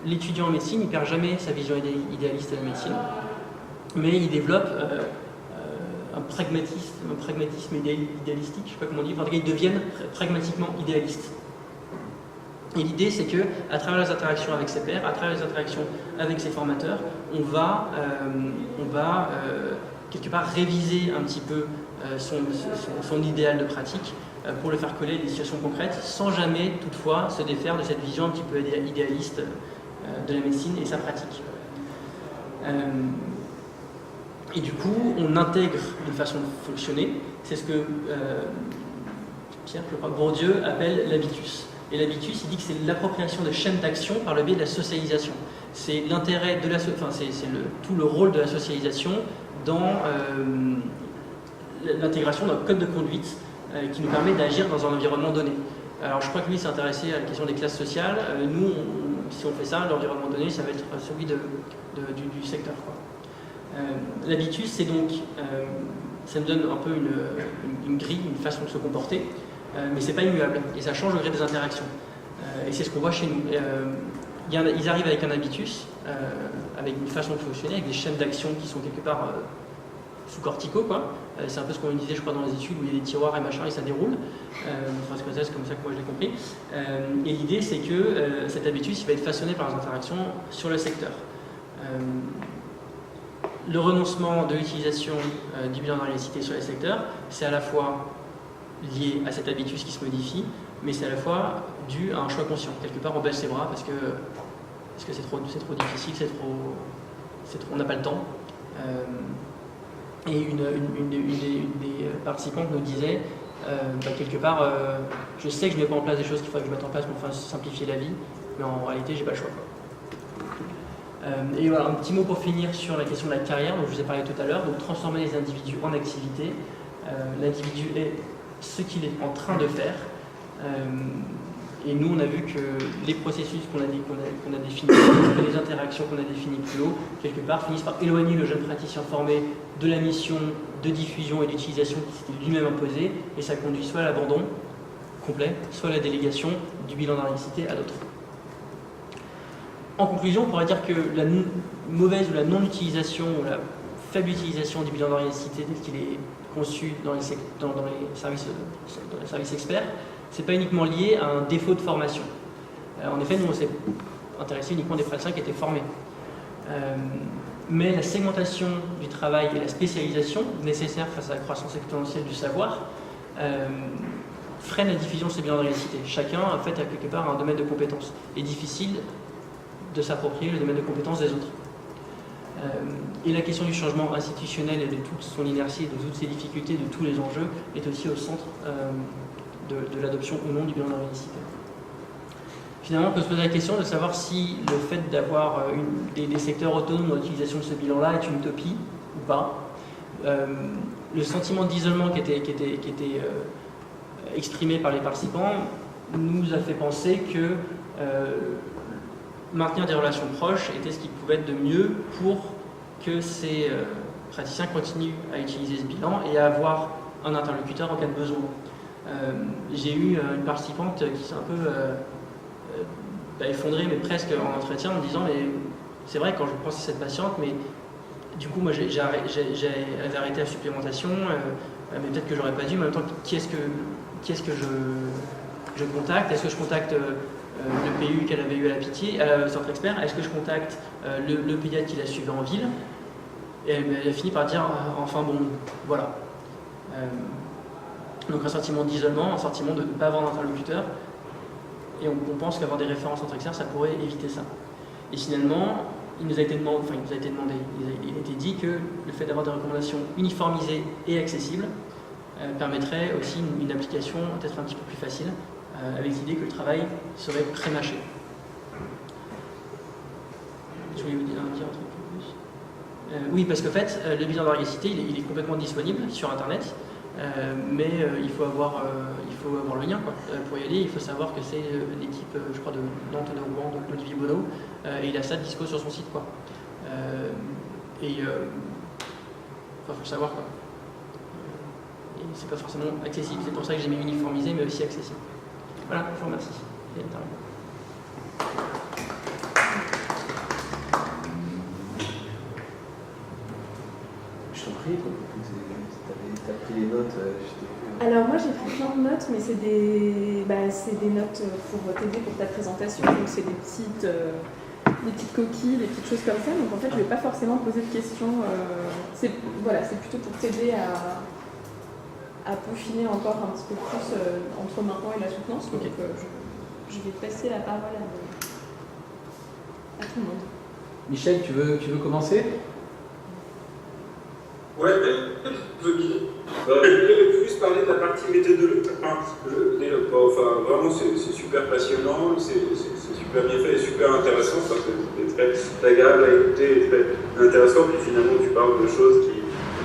l'étudiant en médecine ne perd jamais sa vision idéaliste de la médecine, mais il développe un pragmatisme idéalistique, je ne sais pas comment on dit, en tout cas, ils deviennent pragmatiquement idéalistes. Et l'idée, c'est que, à travers les interactions avec ses pairs, à travers les interactions avec ses formateurs, on va quelque part réviser un petit peu son idéal de pratique pour le faire coller à des situations concrètes, sans jamais toutefois se défaire de cette vision un petit peu idéaliste de la médecine et sa pratique. Et du coup, on intègre une façon de fonctionner. C'est ce que Pierre, je crois, Bourdieu appelle l'habitus. Et l'habitus, il dit que c'est l'appropriation de chaînes d'action par le biais de la socialisation. C'est l'intérêt de tout le rôle de la socialisation dans l'intégration d'un code de conduite qui nous permet d'agir dans un environnement donné. Alors je crois que lui s'est intéressé à la question des classes sociales. Nous, si on fait ça, l'environnement donné, ça va être celui du secteur, quoi. L'habitus, c'est donc, ça nous donne un peu une grille, une façon de se comporter, mais c'est pas immuable et ça change au gré des interactions. Et c'est ce qu'on voit chez nous. Ils arrivent avec un habitus, avec une façon de fonctionner, avec des chaînes d'action qui sont quelque part sous-corticaux, quoi. C'est un peu ce qu'on disait, je crois, dans les études où il y a des tiroirs et machin et ça déroule. Enfin, c'est comme ça que moi je l'ai compris. Et l'idée, c'est que cet habitus, il va être façonné par les interactions sur le secteur. Le renoncement de l'utilisation du bilan d'organicité sur les secteurs, c'est à la fois lié à cet habitus qui se modifie, mais c'est à la fois dû à un choix conscient. Quelque part, on baisse ses bras parce que c'est trop difficile, on n'a pas le temps. Et une des participantes nous disait, quelque part, je sais que je ne mets pas en place des choses qu'il faudrait que je mette en place pour simplifier la vie, mais en réalité, j'ai pas le choix, quoi. Et voilà, un petit mot pour finir sur la question de la carrière, dont je vous ai parlé tout à l'heure. Donc transformer les individus en activité. L'individu est ce qu'il est en train de faire. Et nous, on a vu que les processus qu'on a définis, les interactions qu'on a définies plus haut, quelque part, finissent par éloigner le jeune praticien formé de la mission de diffusion et d'utilisation qui s'était lui-même imposée, et ça conduit soit à l'abandon complet, soit à la délégation du bilan d'organicité à d'autres. En conclusion, on pourrait dire que la mauvaise ou la non-utilisation ou la faible utilisation du bilan d'organicité tel qu'il est conçu dans les services experts, ce n'est pas uniquement lié à un défaut de formation. En effet, nous, on s'est intéressait uniquement des praticiens qui étaient formés. Mais la segmentation du travail et la spécialisation nécessaires face à la croissance exponentielle du savoir freinent la diffusion de ce bilan de réussite. Chacun, en fait, a quelque part un domaine de compétences. Il est difficile de s'approprier le domaine de compétences des autres. Et la question du changement institutionnel et de toute son inertie, de toutes ses difficultés, de tous les enjeux, est aussi au centre de l'adoption ou non du bilan de réussite. Finalement, on peut se poser la question de savoir si le fait d'avoir des secteurs autonomes dans l'utilisation de ce bilan-là est une utopie ou pas. Le sentiment d'isolement qui était exprimé par les participants nous a fait penser que maintenir des relations proches était ce qui pouvait être de mieux pour que ces praticiens continuent à utiliser ce bilan et à avoir un interlocuteur en cas de besoin. J'ai eu une participante qui s'est un peu effondrée, mais presque en entretien, en me disant mais c'est vrai, quand je pense à cette patiente, mais du coup moi elle avait arrêté la supplémentation, mais peut-être que j'aurais pas dû, mais en même temps qui est-ce que je contacte? Est-ce que je contacte le PU qu'elle avait eu à la Pitié, le centre expert? Est-ce que je contacte le pédiatre qui la suivait en ville? Et elle a fini par dire enfin bon, voilà. Donc un sentiment d'isolement, un sentiment de ne pas avoir d'interlocuteur. Et on pense qu'avoir des références entre experts, ça pourrait éviter ça. Et finalement, il a été dit que le fait d'avoir des recommandations uniformisées et accessibles permettrait aussi une application peut-être un petit peu plus facile, avec l'idée que le travail serait pré-mâché. Je voulais vous dire un truc plus. Oui, parce qu'en fait, le bilan d'organicité, il est complètement disponible sur Internet. Mais il faut avoir le lien, quoi. Pour y aller, il faut savoir que c'est l'équipe, je crois, d'Antonin Rouen, d'Olivier Bonneau, et il a ça dispo sur son site, quoi. Il faut le savoir, quoi. Et c'est pas forcément accessible, c'est pour ça que j'ai mis uniformisé, mais aussi accessible. Voilà, je vous remercie. Je t'en prie, t'as pris les notes. Alors moi j'ai pris plein de notes, mais c'est des notes pour t'aider pour ta présentation, donc c'est des petites coquilles, des petites choses comme ça, donc en fait je ne vais pas forcément poser de questions, c'est plutôt pour t'aider à peaufiner encore un petit peu plus entre maintenant et la soutenance, donc je vais passer la parole à tout le monde. Michel, tu veux commencer? Ouais, je veux bien. Je voulais plus parler de la partie méthodologique. Vraiment, c'est super passionnant, c'est super bien fait et super intéressant. Parce que c'est très agréable à écouter et très intéressant. Puis finalement, tu parles de choses qui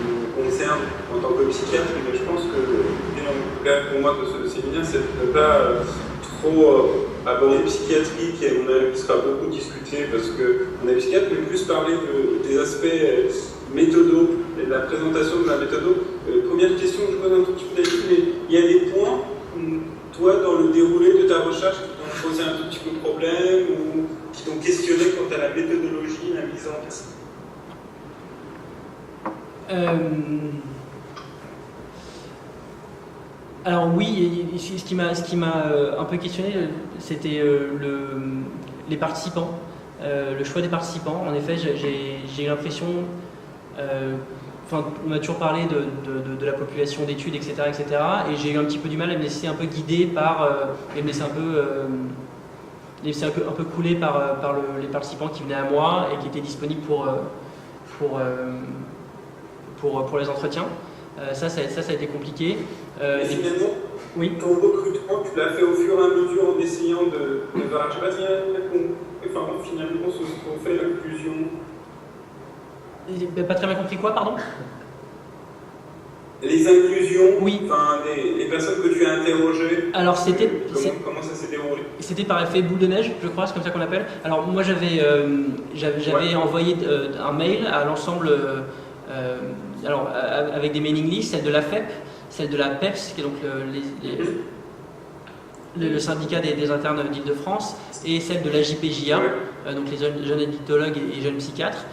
nous concernent en tant que psychiatre. Mais je pense que pour moi de ce séminaire, c'est de ne pas trop aborder psychiatrie qui, à mon avis, sera beaucoup discutée parce qu'on est psychiatre, mais plus parler des aspects méthodo, et de la présentation de la méthode. Première question, je pose un tout petit peu d'habitude, mais il y a des points, toi, dans le déroulé de ta recherche, qui t'ont posé un tout petit peu de problème ou qui t'ont questionné quant à la méthodologie, la mise en place? Alors oui, ce qui m'a un peu questionné, c'était les participants, le choix des participants. En effet, j'ai eu l'impression, on m'a toujours parlé de la population d'études, etc., et j'ai eu un petit peu du mal à me laisser un peu guider et me laisser un peu couler par les participants qui venaient à moi et qui étaient disponibles pour les entretiens. Ça a été compliqué. Et finalement, oui. Ton recrutement, tu l'as fait au fur et à mesure en essayant de voir, je sais pas si finalement, ce qu'on fait l'inclusion. Pas très bien compris quoi, pardon? Les inclusions, oui. Les personnes que tu as interrogées. Alors comment ça s'est déroulé? C'était par effet boule de neige, je crois, c'est comme ça qu'on l'appelle. Alors moi j'avais envoyé un mail à l'ensemble, avec des mailing lists, celle de la FEP, celle de la PEPS, qui est donc le syndicat des internes d'Île-de-France, et celle de la JPJA, donc les jeunes éditologues et jeunes psychiatres.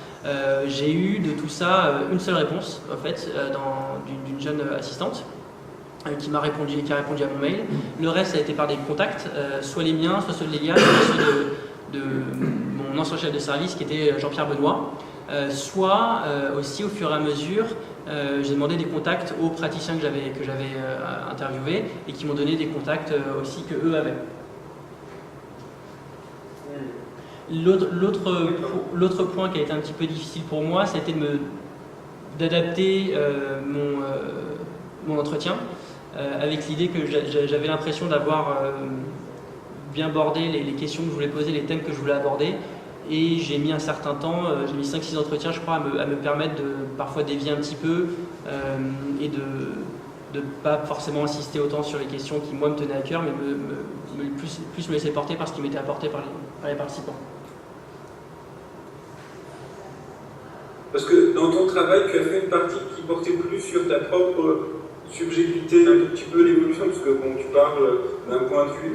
J'ai eu de tout ça une seule réponse, en fait, d'une jeune assistante qui a répondu à mon mail. Le reste a été par des contacts, soit les miens, soit ceux de l'Eliane, soit ceux de mon ancien chef de service qui était Jean-Pierre Benoît, soit aussi au fur et à mesure, j'ai demandé des contacts aux praticiens que j'avais interviewés et qui m'ont donné des contacts aussi que eux avaient. L'autre point qui a été un petit peu difficile pour moi, c'était d'adapter mon entretien avec l'idée que j'avais l'impression d'avoir bien bordé les questions que je voulais poser, les thèmes que je voulais aborder. Et j'ai mis un certain temps, j'ai mis 5-6 entretiens, je crois, à me permettre de parfois dévier un petit peu et de ne pas forcément insister autant sur les questions qui, moi, me tenaient à cœur, mais plus me laisser porter par ce qui m'était apporté par les participants. Parce que dans ton travail, tu as fait une partie qui portait plus sur ta propre subjectivité, un tout petit peu l'évolution, parce que bon, tu parles d'un point de vue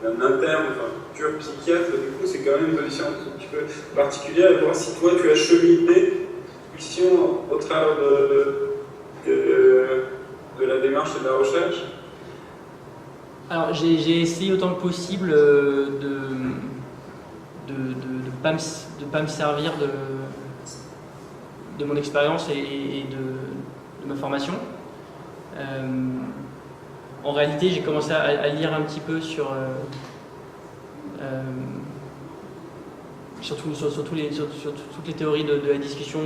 d'un interne, enfin, pur psychiatre, du coup, c'est quand même une position un petit peu particulière. Et voir si toi, tu as cheminé au travers de la démarche et de la recherche. Alors, j'ai essayé autant que possible de pas me servir de mon expérience et de ma formation. En réalité, j'ai commencé à lire un petit peu sur toutes les théories de la discussion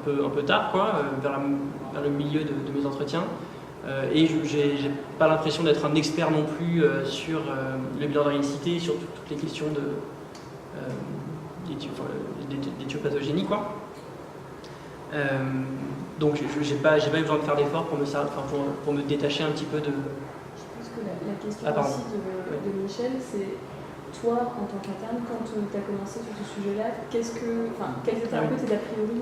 un peu tard, quoi, vers le milieu de mes entretiens. Et j'ai pas l'impression d'être un expert non plus sur le bilan d'organicité, sur toutes les questions d'éthiopathogénie, quoi. Donc j'ai pas eu besoin de faire d'efforts pour me détacher un petit peu de... Je pense que la question aussi de Michel, c'est toi, en tant qu'interne, quand tu as commencé sur ce sujet-là, quels étaient un peu tes a priori,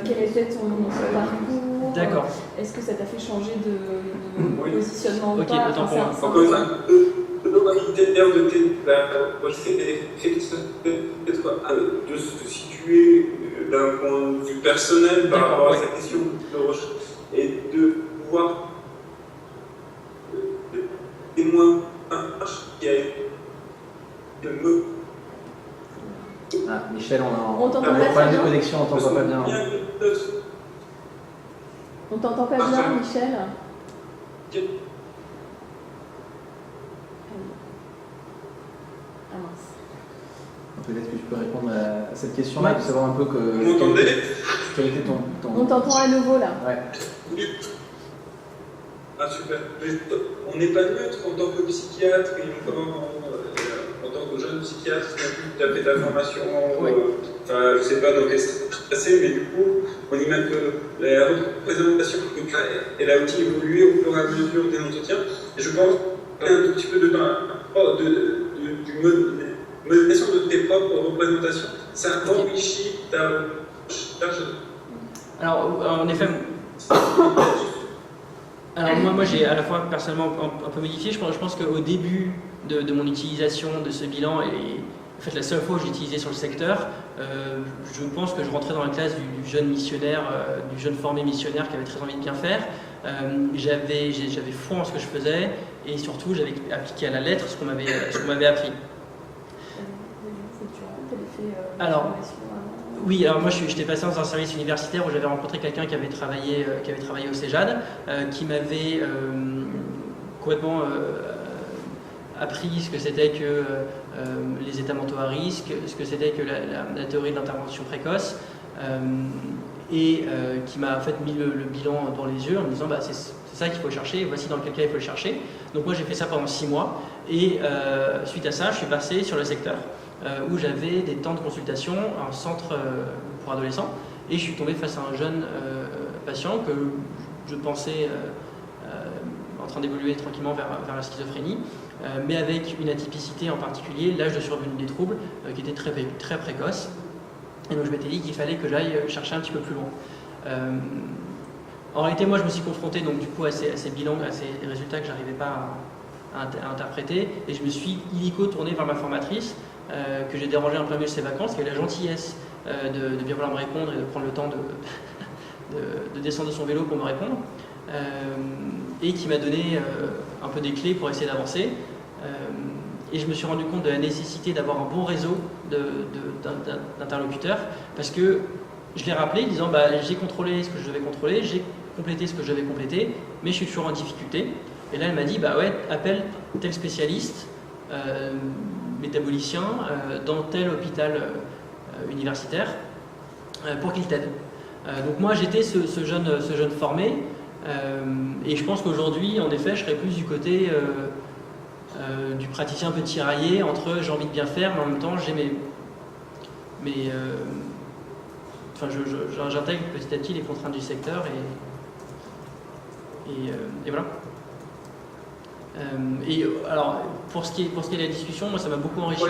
quel était ton parcours? D'accord. Est-ce que ça t'a fait changer de positionnement ou pas? Autant pour moi. Encore une fois, de se situer d'un point de vue personnel par rapport à cette question de recherche et de pouvoir témoin qui a Michel, on t'entend un pas problème de bien. connexion, on t'entend pas bien. On t'entend pas bien, Michel. Ah mince. Peut-être que tu peux répondre à cette question-là, pour savoir un peu que... Vous m'entendez? Quel était ton... On t'entend à nouveau là. Ouais. Ah super. Mais on n'est pas neutre en tant que psychiatre et en tant que jeune psychiatre qui a fait ta formation. Oui. Je ne sais pas dans quel sens passer, mais du coup, on imagine que la représentation que tu as, elle a aussi évolué au fur et à mesure des entretiens. Et je pense un tout petit peu du modélisation de tes propres représentations. Ça enrichit ta recherche. Alors, en effet, moi j'ai à la fois personnellement un peu modifié. Je pense qu'au début de mon utilisation de ce bilan, et en fait la seule fois où j'ai utilisé sur le secteur, je pense que je rentrais dans la classe du jeune missionnaire, du jeune formé missionnaire qui avait très envie de bien faire. J'avais foi en ce que je faisais et surtout j'avais appliqué à la lettre ce qu'on m'avait appris. Alors, oui, alors moi j'étais passé dans un service universitaire où j'avais rencontré quelqu'un qui avait travaillé au CEJAD, qui m'avait complètement appris ce que c'était que les états mentaux à risque, ce que c'était que la théorie de l'intervention précoce, et qui m'a en fait mis le bilan dans les yeux en me disant c'est ça qu'il faut chercher, voici dans quel cas il faut le chercher. Donc moi j'ai fait ça pendant 6 mois et suite à ça je suis passé sur le secteur où j'avais des temps de consultation, un centre pour adolescents, et je suis tombé face à un jeune patient que je pensais en train d'évoluer tranquillement vers la schizophrénie, mais avec une atypicité en particulier, l'âge de survenue des troubles qui était très, très précoce. Et donc je m'étais dit qu'il fallait que j'aille chercher un petit peu plus loin. En réalité, moi je me suis confronté donc, du coup, à ces bilans, à ces résultats que je n'arrivais pas à interpréter, et je me suis illico tourné vers ma formatrice, que j'ai dérangé en plein milieu de ses vacances, qui a eu la gentillesse de bien vouloir me répondre et de prendre le temps de descendre de son vélo pour me répondre, et qui m'a donné un peu des clés pour essayer d'avancer. et je me suis rendu compte de la nécessité d'avoir un bon réseau d'interlocuteurs, parce que je l'ai rappelé en disant j'ai contrôlé ce que je devais contrôler, j'ai complété ce que je devais compléter, mais je suis toujours en difficulté. Et là, elle m'a dit appelle tel spécialiste, métabolicien, dans tel hôpital universitaire, pour qu'il t'aide. Donc moi, j'étais ce jeune formé, et je pense qu'aujourd'hui, en effet, je serais plus du côté du praticien un peu tiraillé entre j'ai envie de bien faire, mais en même temps, j'ai j'intègre petit à petit les contraintes du secteur et voilà. Et alors, pour ce qui est de la discussion, moi ça m'a beaucoup enrichi.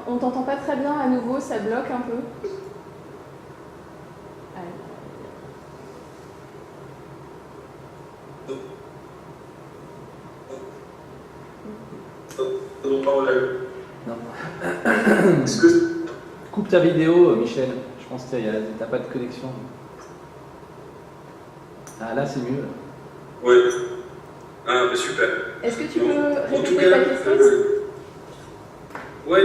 On t'entend pas très bien à nouveau, ça bloque un peu. Non. Coupe ta vidéo, Michel. Je pense que t'as pas de connexion. Ah là, c'est mieux. Oui. Ah, super. Est-ce que tu peux répéter ta question? Oui,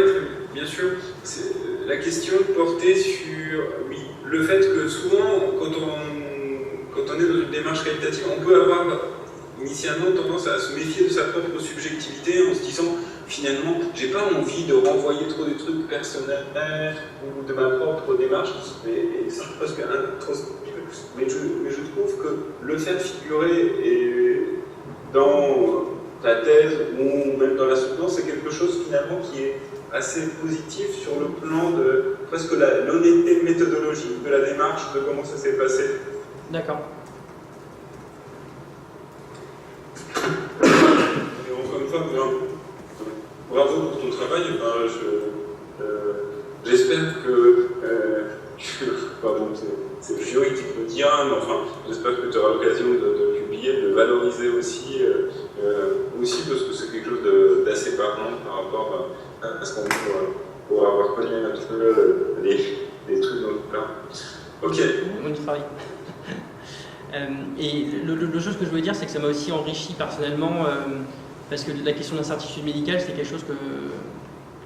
bien sûr. La question portait sur le fait que souvent, quand on est dans une démarche qualitative, on peut avoir initialement tendance à se méfier de sa propre subjectivité en se disant finalement, j'ai pas envie de renvoyer trop des trucs personnels ou de ma propre démarche, et c'est presque introspectif. Mais je trouve que le faire figurer dans ta thèse ou même dans la soutenance, c'est quelque chose finalement qui est assez positif sur le plan de presque l'honnêteté méthodologique de la démarche, de comment ça s'est passé. D'accord. Et encore une fois, bravo pour ton travail. J'espère que pardon, c'est le jury qui peut dire, mais enfin, j'espère que tu auras l'occasion de publier, de valoriser aussi parce que c'est quelque chose d'assez parlant par rapport à ce qu'on dit pour avoir connu un peu les trucs dans le cas. Ok. On y travaille. Et l'autre chose que je voulais dire, c'est que ça m'a aussi enrichi personnellement, parce que la question d'incertitude médicale, c'est quelque chose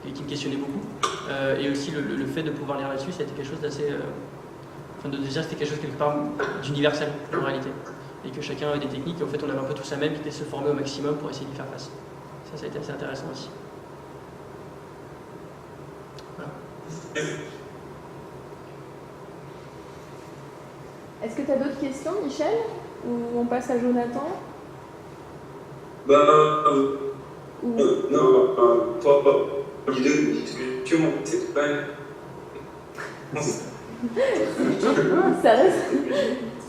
qui me questionnait beaucoup. Et aussi le fait de pouvoir lire là-dessus, ça a été quelque chose d'assez... déjà, c'était quelque chose quelque part d'universel en réalité. Et que chacun avait des techniques, et en fait, on avait un peu tous la même, qui était de se former au maximum pour essayer d'y faire face. Ça a été assez intéressant aussi. Voilà. Est-ce que tu as d'autres questions, Michel? Ou on passe à Jonathan? Non, pas l'idée de discussion, c'est pas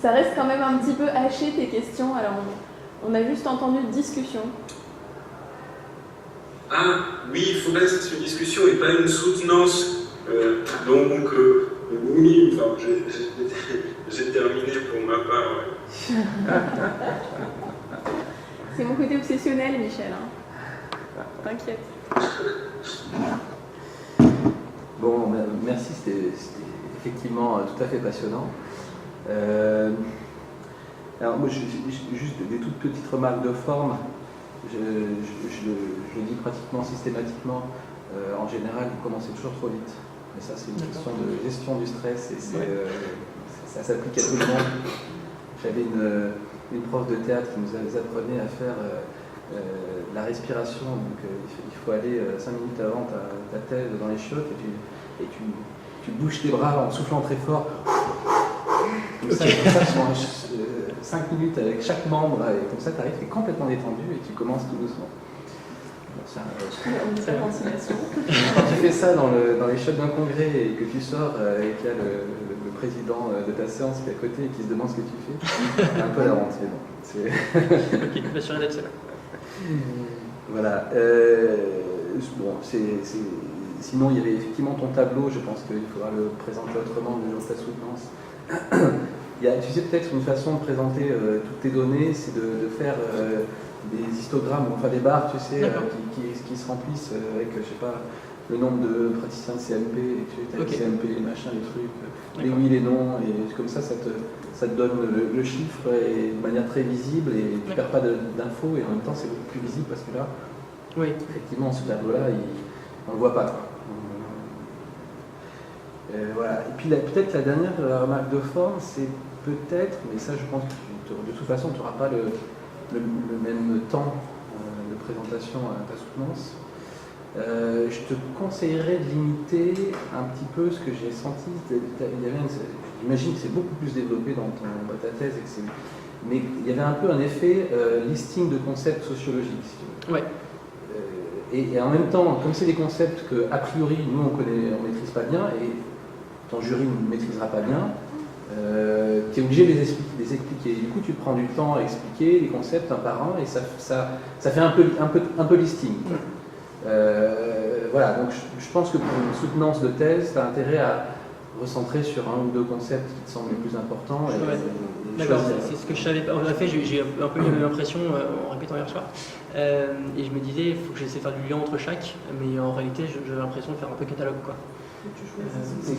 ça reste quand même un petit peu haché tes questions, alors on a juste entendu discussion. Ah oui, il faudrait que c'est une discussion et pas une soutenance. Donc oui, enfin, j'ai terminé pour ma part. Ouais. C'est mon côté obsessionnel, Michel. T'inquiète. Bon, merci, c'était effectivement tout à fait passionnant. Alors moi, juste des toutes petites remarques de forme. Je le dis pratiquement systématiquement. En général, vous commencez toujours trop vite. Mais ça, c'est une question de gestion du stress et ça s'applique à tout le monde. J'avais une prof de théâtre qui nous apprenait à faire la respiration. Donc, il faut aller 5 minutes avant ta tête dans les chiottes et tu bouges tes bras en soufflant très fort. Comme ça, pendant 5 minutes avec chaque membre, et comme ça, tu arrives, tu es complètement détendu et tu commences tout doucement. Quand tu fais ça dans les chiottes d'un congrès et que tu sors et qu'il y a le président de ta séance qui est à côté et qui se demande ce que tu fais, c'est un peu la honte. Ok, je m'assurer d'être là. Voilà. Bon, sinon, il y avait effectivement ton tableau, je pense qu'il faudra le présenter autrement le jour de ta soutenance. Tu sais, peut-être une façon de présenter toutes tes données, c'est de faire des histogrammes, enfin des barres, tu sais, qui se remplissent avec, je sais pas, le nombre de praticiens de CMP, et tu as les CMP, les machins, les trucs, les oui, les non, et comme ça te donne le chiffre et de manière très visible, et tu ne perds pas d'infos, et en même temps c'est beaucoup plus visible parce que là, effectivement, ce tableau-là, on ne le voit pas. Voilà. Et puis peut-être la dernière remarque de forme, c'est peut-être, mais ça je pense que de toute façon tu n'auras pas le même temps de présentation à ta soutenance. Je te conseillerais de limiter un petit peu ce que j'ai senti. J'imagine que c'est beaucoup plus développé dans ta thèse, mais il y avait un peu un effet listing de concepts sociologiques, si tu veux. Ouais. Et en même temps, comme c'est des concepts que a priori nous on maîtrise pas bien, et ton jury ne maîtrisera pas bien, tu es obligé de les expliquer. Du coup, tu prends du temps à expliquer les concepts un par un, et ça fait un peu listing. Voilà, donc je pense que pour une soutenance de thèse, tu as intérêt à recentrer sur un ou deux concepts qui te semblent les plus importants. D'accord, c'est ce que je savais pas. En fait, j'ai un peu eu la même impression en répétant hier soir. Et je me disais, il faut que j'essaie de faire du lien entre chaque, mais en réalité, j'avais l'impression de faire un peu catalogue, quoi.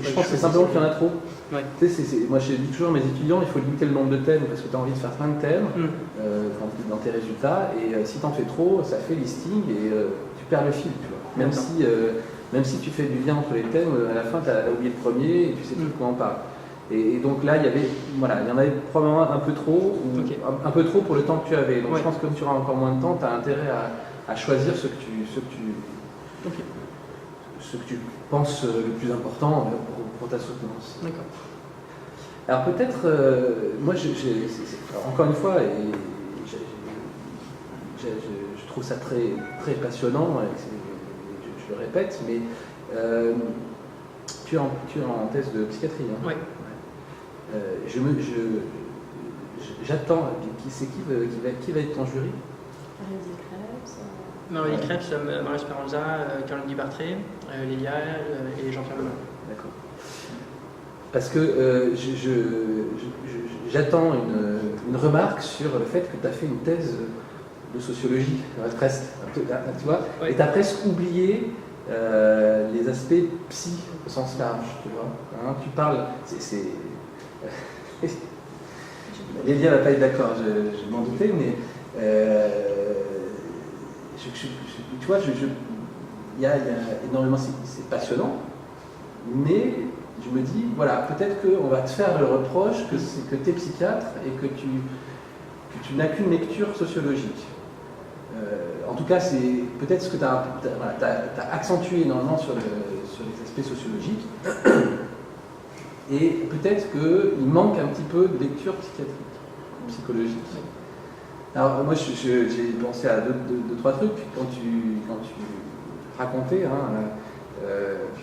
Je pense que c'est simplement qu'il y en a trop. Ouais. Moi, je dis toujours à mes étudiants, il faut limiter le nombre de thèmes parce que tu as envie de faire plein de thèmes dans tes résultats. Et si tu en fais trop, ça fait listing et tu perds le fil. Tu vois. Même si tu fais du lien entre les thèmes, à la fin, tu as oublié le premier et tu sais plus de quoi on parle. Et donc là, il y en avait probablement un peu trop, un peu trop pour le temps que tu avais. Donc je pense que comme tu auras encore moins de temps, tu as intérêt à choisir ce que tu penses le plus important pour ta soutenance. D'accord. Alors peut-être, moi, encore une fois, je trouve ça très, très passionnant, je le répète, mais tu es en thèse de psychiatrie. Hein. Oui. J'attends, qui va être ton jury? Marie Krebs, Marie Speranza, Caroline Guibartré, Lélia et Jean-Pierre Lemoine. D'accord. Parce que j'attends une remarque sur le fait que tu as fait une thèse de sociologie, presque, tu vois, et tu as presque oublié les aspects psy au sens large, tu vois. Hein, tu parles, Lélia ne va pas être d'accord, je m'en doutais, mais tu vois, il y a énormément, c'est passionnant, mais je me dis, voilà, peut-être qu'on va te faire le reproche que tu es psychiatre et que tu n'as qu'une lecture sociologique. En tout cas, c'est peut-être ce que tu as accentué énormément sur les aspects sociologiques, et peut-être qu'il manque un petit peu de lecture psychologique. Alors moi j'ai pensé à deux, trois trucs quand tu racontais,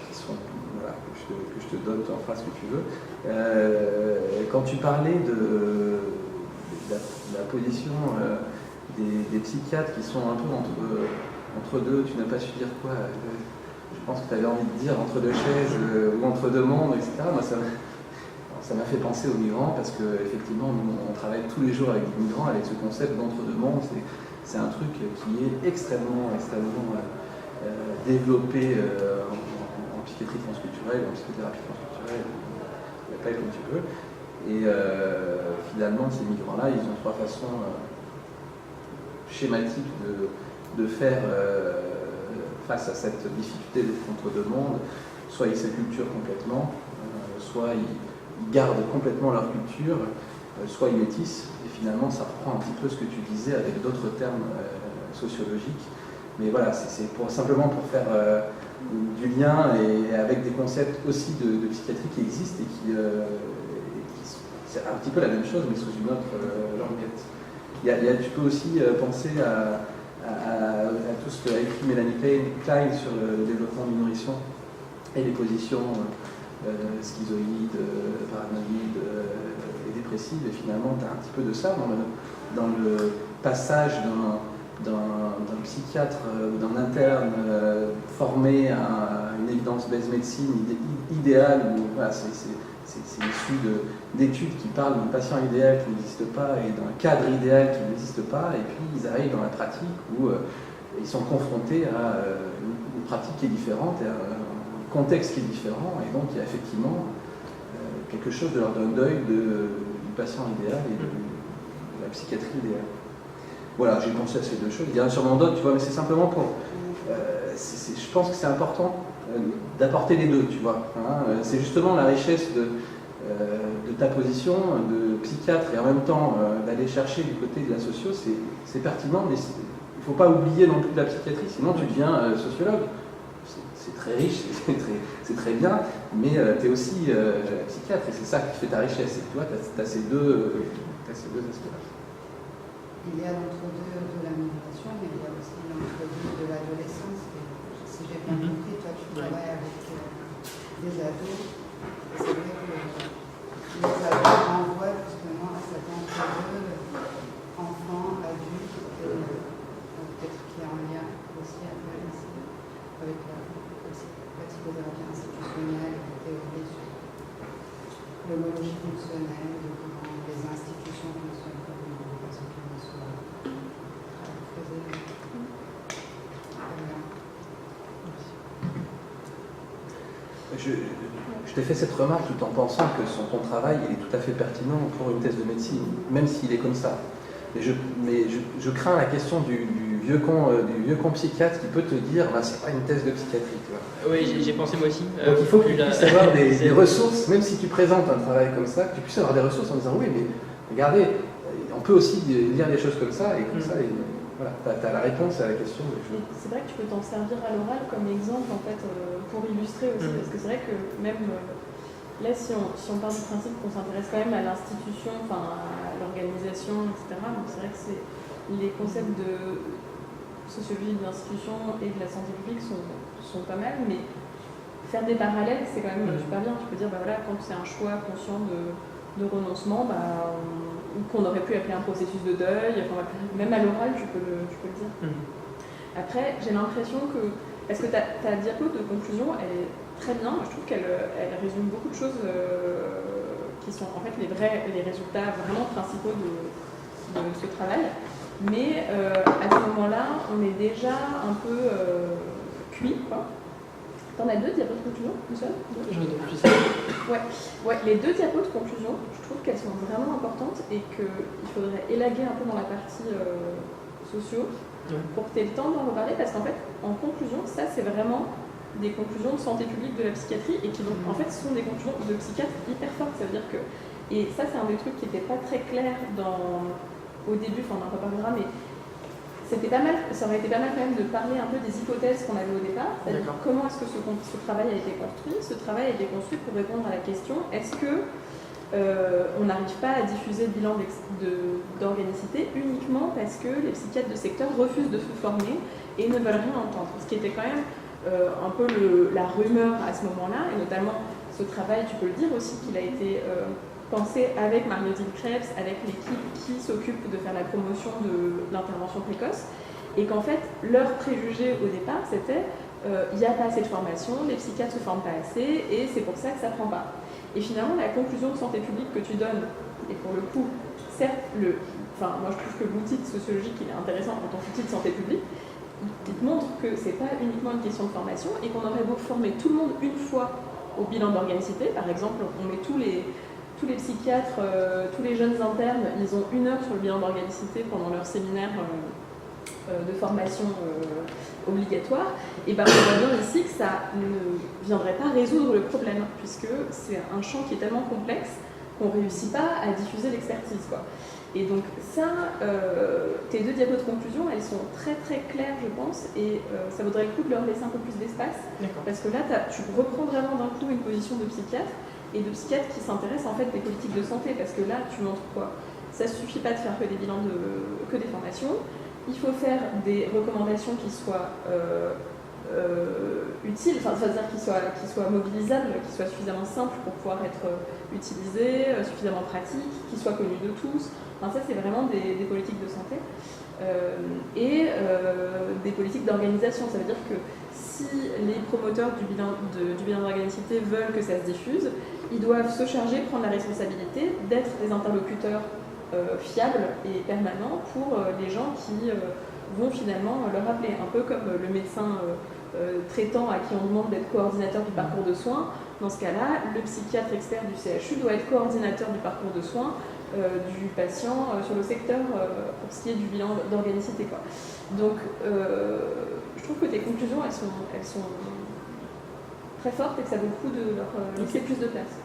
qui sont, voilà, que je te donne, tu en feras ce que tu veux. Quand tu parlais de la position des psychiatres qui sont un peu entre deux, tu n'as pas su dire quoi, je pense que tu avais envie de dire entre deux chaises ou entre deux mondes, etc. Moi, ça m'a fait penser aux migrants parce qu'effectivement, nous, on travaille tous les jours avec des migrants, avec ce concept d'entre-deux mondes. C'est un truc qui est extrêmement développé en psychiatrie transculturelle, en psychothérapie transculturelle, appelle comme tu veux. Et finalement, ces migrants-là, ils ont trois façons schématiques de faire face à cette difficulté d'être entre deux mondes. Soit ils s'acculturent complètement, soit ils gardent complètement leur culture, soit ils métissent, et finalement ça reprend un petit peu ce que tu disais avec d'autres termes sociologiques. Mais voilà, c'est simplement pour faire du lien et avec des concepts aussi de psychiatrie qui existent et qui c'est un petit peu la même chose mais sous une autre languette. Tu peux aussi penser à tout ce qu'a écrit Mélanie Klein sur le développement du nourrisson et les positions schizoïdes, paranoïdes et dépressives, et finalement tu as un petit peu de ça dans le passage d'un psychiatre ou d'un interne formé à une evidence-based médecine idéale, où voilà, c'est issu d'études qui parlent d'un patient idéal qui n'existe pas et d'un cadre idéal qui n'existe pas, et puis ils arrivent dans la pratique où ils sont confrontés à une pratique qui est différente, et à un contexte qui est différent, et donc il y a effectivement quelque chose de l'ordre d'un deuil du patient idéal et de la psychiatrie idéale. Voilà, j'ai pensé à ces deux choses. Il y en a sûrement d'autres, tu vois, mais c'est simplement pour... je pense que c'est important d'apporter les deux, tu vois. Hein. C'est justement la richesse de ta position de psychiatre et en même temps d'aller chercher du côté de la socio, c'est pertinent, mais il ne faut pas oublier non plus la psychiatrie, sinon tu deviens sociologue. C'est très riche, c'est très bien, mais tu es aussi psychiatre et c'est ça qui fait ta richesse. Et tu vois, tu as ces deux aspects-là. Il y a l'entre-deux de la migration, mais il y a aussi l'entre-deux de l'adolescence. Si j'ai bien compris, toi tu travailles avec des ados. C'est vrai que les ados renvoient justement à cet entre-deux, enfants, adultes, peut-être qu'il y a un lien aussi avec la psychothérapie institutionnelle, la théorie sur l'homologie fonctionnelle, de comment les institutions fonctionnent comme une façon qui soit Je t'ai fait cette remarque tout en pensant que ton travail il est tout à fait pertinent pour une thèse de médecine, même s'il est comme ça. Mais je crains la question du vieux con psychiatre qui peut te dire bah, c'est pas une thèse de psychiatrie. Tu vois. Oui, j'ai pensé moi aussi. Donc il faut que tu puisses avoir des ressources, même si tu présentes un travail comme ça, que tu puisses avoir des ressources en disant oui, mais regardez, on peut aussi lire des choses comme ça, et comme ça, voilà, tu as la réponse à la question. C'est vrai que tu peux t'en servir à l'oral comme exemple en fait, pour illustrer aussi, parce que c'est vrai que même là, si on part du principe qu'on s'intéresse quand même à l'institution, enfin à l'organisation, etc., donc c'est vrai que les concepts de sociologie de l'institution et de la santé publique sont pas mal, mais faire des parallèles, c'est quand même super bien. Tu peux dire, bah voilà, quand c'est un choix conscient de renoncement, qu'on aurait pu appeler un processus de deuil, enfin, même à l'oral, je peux le dire. Après, j'ai l'impression que, parce que ta diapo de conclusion, elle est très bien, je trouve qu'elle résume beaucoup de choses qui sont en fait les résultats vraiment principaux de ce travail. Mais à ce moment-là, on est déjà un peu cuit, quoi. T'en as deux diapos de conclusion, une seule? J'en ai plus. Ouais, les deux diapos de conclusion, je trouve qu'elles sont vraiment importantes et qu'il faudrait élaguer un peu dans la partie sociaux pour que tu aies le temps d'en reparler, parce qu'en fait, en conclusion, ça c'est vraiment des conclusions de santé publique de la psychiatrie et qui donc en fait sont des conclusions de psychiatres hyper fortes. Ça veut dire que, et ça c'est un des trucs qui n'était pas très clair au début, enfin on en reparlera, mais c'était pas mal, ça aurait été pas mal quand même de parler un peu des hypothèses qu'on avait au départ, c'est-à-dire comment est-ce que ce travail a été construit. Ce travail a été construit pour répondre à la question, est-ce que on n'arrive pas à diffuser le bilan d'organicité uniquement parce que les psychiatres de secteur refusent de se former et ne veulent rien entendre. Ce qui était quand même un peu la rumeur à ce moment-là, et notamment ce travail, tu peux le dire aussi, qu'il a été pensé avec Marie-Odile Krebs, avec l'équipe qui s'occupe de faire la promotion de l'intervention précoce, et qu'en fait, leur préjugé au départ, c'était il n'y a pas assez de formation, les psychiatres ne se forment pas assez, et c'est pour ça que ça ne prend pas. Et finalement, la conclusion de santé publique que tu donnes, et pour le coup, certes, moi je trouve que l'outil sociologique il est intéressant en tant qu'outil de santé publique, il te montre que c'est pas uniquement une question de formation et qu'on aurait beau former tout le monde une fois au bilan d'organicité. Par exemple, on met tous les psychiatres, tous les jeunes internes, ils ont 1 heure sur le bilan d'organicité pendant leur séminaire de formation obligatoire, et ben on voit bien ici que ça ne viendrait pas résoudre le problème, puisque c'est un champ qui est tellement complexe qu'on ne réussit pas à diffuser l'expertise, quoi. Et donc ça, tes deux diapos de conclusion, elles sont très très claires, je pense, et ça vaudrait le coup de leur laisser un peu plus d'espace, parce que là, tu reprends vraiment d'un coup une position de psychiatre, et de psychiatre qui s'intéresse en fait des politiques de santé, parce que là, tu montres quoi? Ça ne suffit pas de faire que des bilans, que des formations. Il faut faire des recommandations qui soient utiles, enfin, c'est-à-dire qui soient mobilisables, qui soient suffisamment simples pour pouvoir être utilisées, suffisamment pratiques, qui soient connues de tous. Enfin, ça, c'est vraiment des politiques de santé. Et des politiques d'organisation. Ça veut dire que si les promoteurs du bilan d'organicité veulent que ça se diffuse, ils doivent se charger, prendre la responsabilité d'être des interlocuteurs fiables et permanents pour les gens qui vont finalement le rappeler. Un peu comme le médecin traitant à qui on demande d'être coordinateur du parcours de soins. Dans ce cas-là, le psychiatre expert du CHU doit être coordinateur du parcours de soins du patient sur le secteur pour ce qui est du bilan d'organicité, quoi. Donc, je trouve que tes conclusions, elles sont très fortes et que ça vaut le coup de leur laisser plus de place.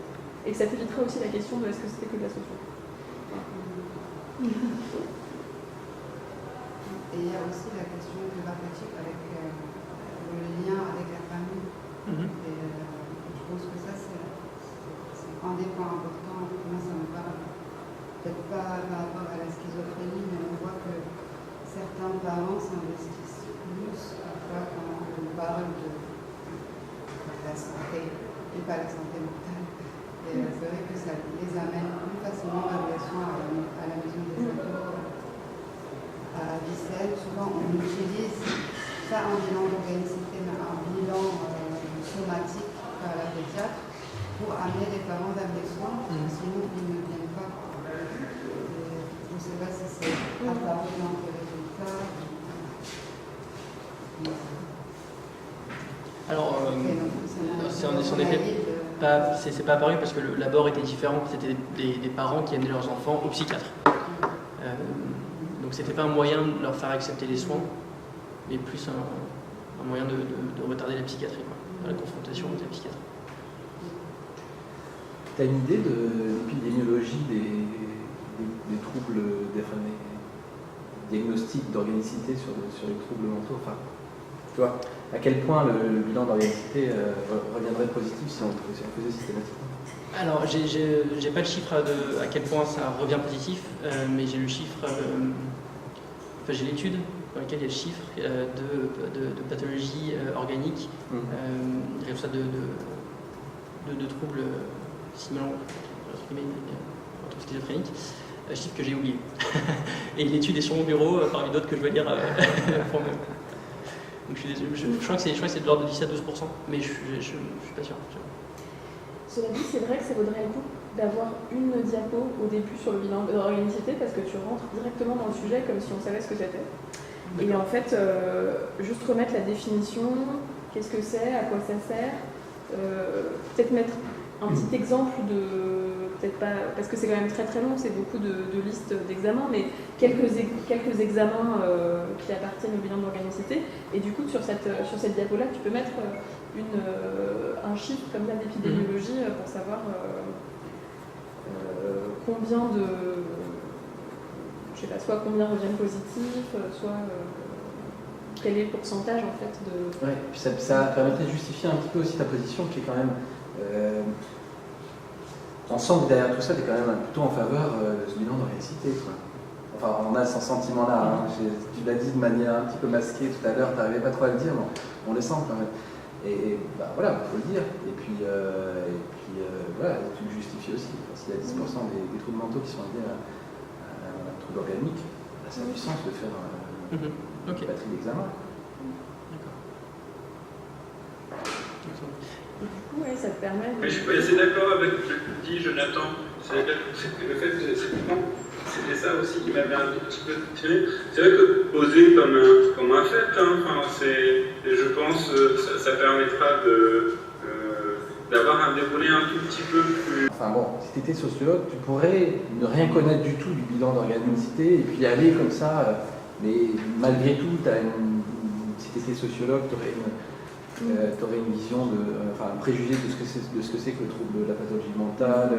Et que ça t'évitera aussi la question de est-ce que c'était que de la socio. Et il y a aussi la question thérapeutique avec le lien avec la famille. Et je pense que ça, c'est un des points importants. Moi, ça me parle. Peut-être pas par rapport à la schizophrénie, mais on voit que certains parents s'investissent plus parfois quand on parle de la santé, et pas la santé mentale. Et c'est vrai que ça les amène plus facilement vers les soins à la maison des ados, à Vicelle. Souvent, on utilise pas un bilan d'organicité, mais un bilan somatique par la pédiatre pour amener les parents vers les soins, sinon ils ne viennent pas. Je ne sais pas si c'est apparu dans tes résultats. Alors, c'est pas apparu parce que l'abord était différent. C'était des parents qui amenaient leurs enfants au psychiatre. Donc c'était pas un moyen de leur faire accepter les soins, mais plus un moyen de retarder la psychiatrie, quoi, la confrontation avec la psychiatrie. Tu as une idée de l'épidémiologie des troubles, des diagnostics d'organicité sur les troubles mentaux, enfin, tu vois, à quel point le bilan d'organicité reviendrait positif si on le faisait systématiquement? Alors, j'ai pas le chiffre à quel point ça revient positif, mais j'ai le chiffre, j'ai l'étude dans laquelle il y a le chiffre de pathologie organique, de troubles simulant schizophrénique, chiffre que j'ai oublié. Et l'étude est sur mon bureau parmi d'autres que je vais lire pour moi. Donc je suis désolé, je crois que c'est de l'ordre de 10 à 12%, mais je suis pas sûr. Cela dit, c'est vrai que ça vaudrait le coup d'avoir une diapo au début sur le bilan d'organicité parce que tu rentres directement dans le sujet comme si on savait ce que c'était. Et en fait, juste remettre la définition, qu'est-ce que c'est, à quoi ça sert, peut-être mettre un petit exemple peut-être pas, parce que c'est quand même très très long, c'est beaucoup de listes d'examens, mais quelques examens qui appartiennent au bilan d'organicité. Et du coup, sur cette diapo-là, tu peux mettre un chiffre comme ça d'épidémiologie pour savoir combien je sais pas, soit combien reviennent positifs, soit quel est le pourcentage en fait de... Ouais, puis ça permettrait de justifier un petit peu aussi ta position qui est quand même... on sent que derrière tout ça, tu es quand même plutôt en faveur de ce bilan d'organicité, quoi. Enfin, on a ce sentiment-là, hein. Tu l'as dit de manière un petit peu masquée tout à l'heure, tu n'arrivais pas trop à le dire, mais on le sent quand même. Et bah, voilà, il faut le dire. Et puis voilà, tu le justifies aussi. S'il y a 10% des troubles mentaux qui sont liés à un trouble organique, bah, ça a du sens de faire une batterie d'examen. D'accord. Et du coup, ouais, ça te permet... Mais je suis pas assez d'accord avec ce que dit Jonathan. C'est le fait de... C'était ça aussi qui m'avait un tout petit peu tiré. C'est vrai que poser comme un fait, hein, enfin, je pense que ça permettra d'avoir un déroulé un tout petit peu plus... Enfin bon, si tu étais sociologue, tu pourrais ne rien connaître du tout du bilan d'organicité et puis aller comme ça, mais malgré tout, si tu étais sociologue, tu aurais une vision, un préjugé de ce que c'est que le trouble de la pathologie mentale,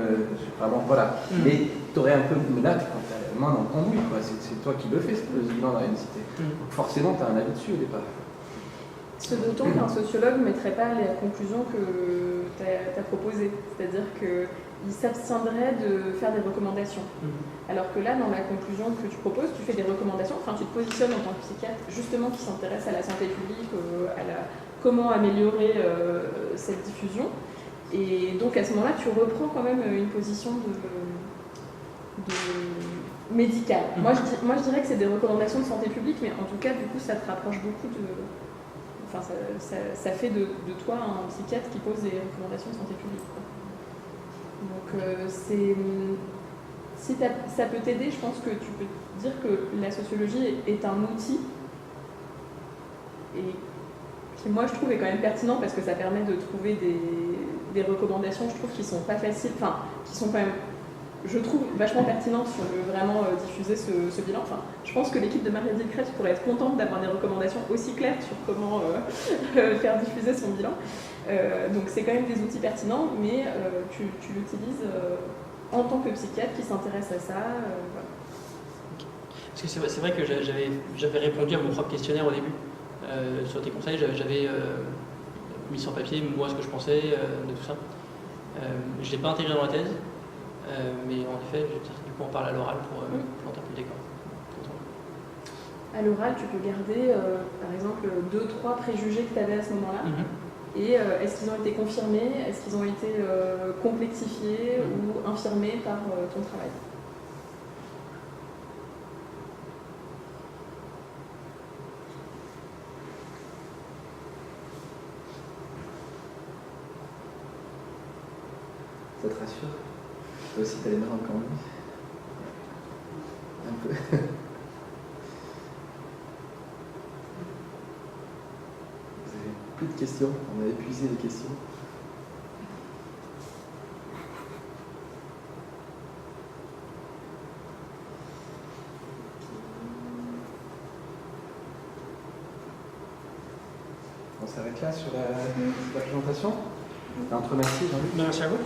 vraiment, voilà. Mais tu aurais un peu, là, quand tu as la main dans le cambouis, quoi. C'est toi qui le fais, ce bilan d'organicité. Donc forcément, tu as un avis dessus au départ. Ce d'autant qu'un sociologue ne mettrait pas les conclusions que tu as proposées. C'est-à-dire qu'il s'abstiendrait de faire des recommandations. Alors que là, dans la conclusion que tu proposes, tu fais des recommandations, enfin tu te positionnes en tant que psychiatre, justement qui s'intéresse à la santé publique, comment améliorer cette diffusion. Et donc à ce moment-là, tu reprends quand même une position de médicale. Moi, je dirais que c'est des recommandations de santé publique, mais en tout cas, du coup, ça te rapproche beaucoup de... Enfin, ça fait de toi un psychiatre qui pose des recommandations de santé publique, quoi. Donc, si ça peut t'aider, je pense que tu peux dire que la sociologie est un outil et qui, moi, je trouve, est quand même pertinent parce que ça permet de trouver des recommandations, je trouve, qui sont pas faciles, enfin, qui sont quand même, je trouve, vachement pertinentes si on veut vraiment diffuser ce bilan. Enfin, je pense que l'équipe de Marie-Adèle Krebs pourrait être contente d'avoir des recommandations aussi claires sur comment faire diffuser son bilan. Donc c'est quand même des outils pertinents, mais tu l'utilises en tant que psychiatre qui s'intéresse à ça. Voilà. Parce que c'est vrai que j'avais répondu à mon propre questionnaire au début sur tes conseils. J'avais mis sur papier moi ce que je pensais de tout ça. Je ne l'ai pas intégré dans la thèse, mais en effet, je vais peut-être du coup en parler à l'oral pour planter un peu le décor. À l'oral, tu peux garder par exemple 2-3 préjugés que tu avais à ce moment-là. Et est-ce qu'ils ont été confirmés, est-ce qu'ils ont été complexifiés ou infirmés par ton travail? Ça te rassure? Toi aussi, t'as les mains dans le cambouis? Un peu. Vous avez plus de questions? On a épuisé les questions. On s'arrête là sur la présentation. Un te remercie, Jean-Luc. Merci à vous.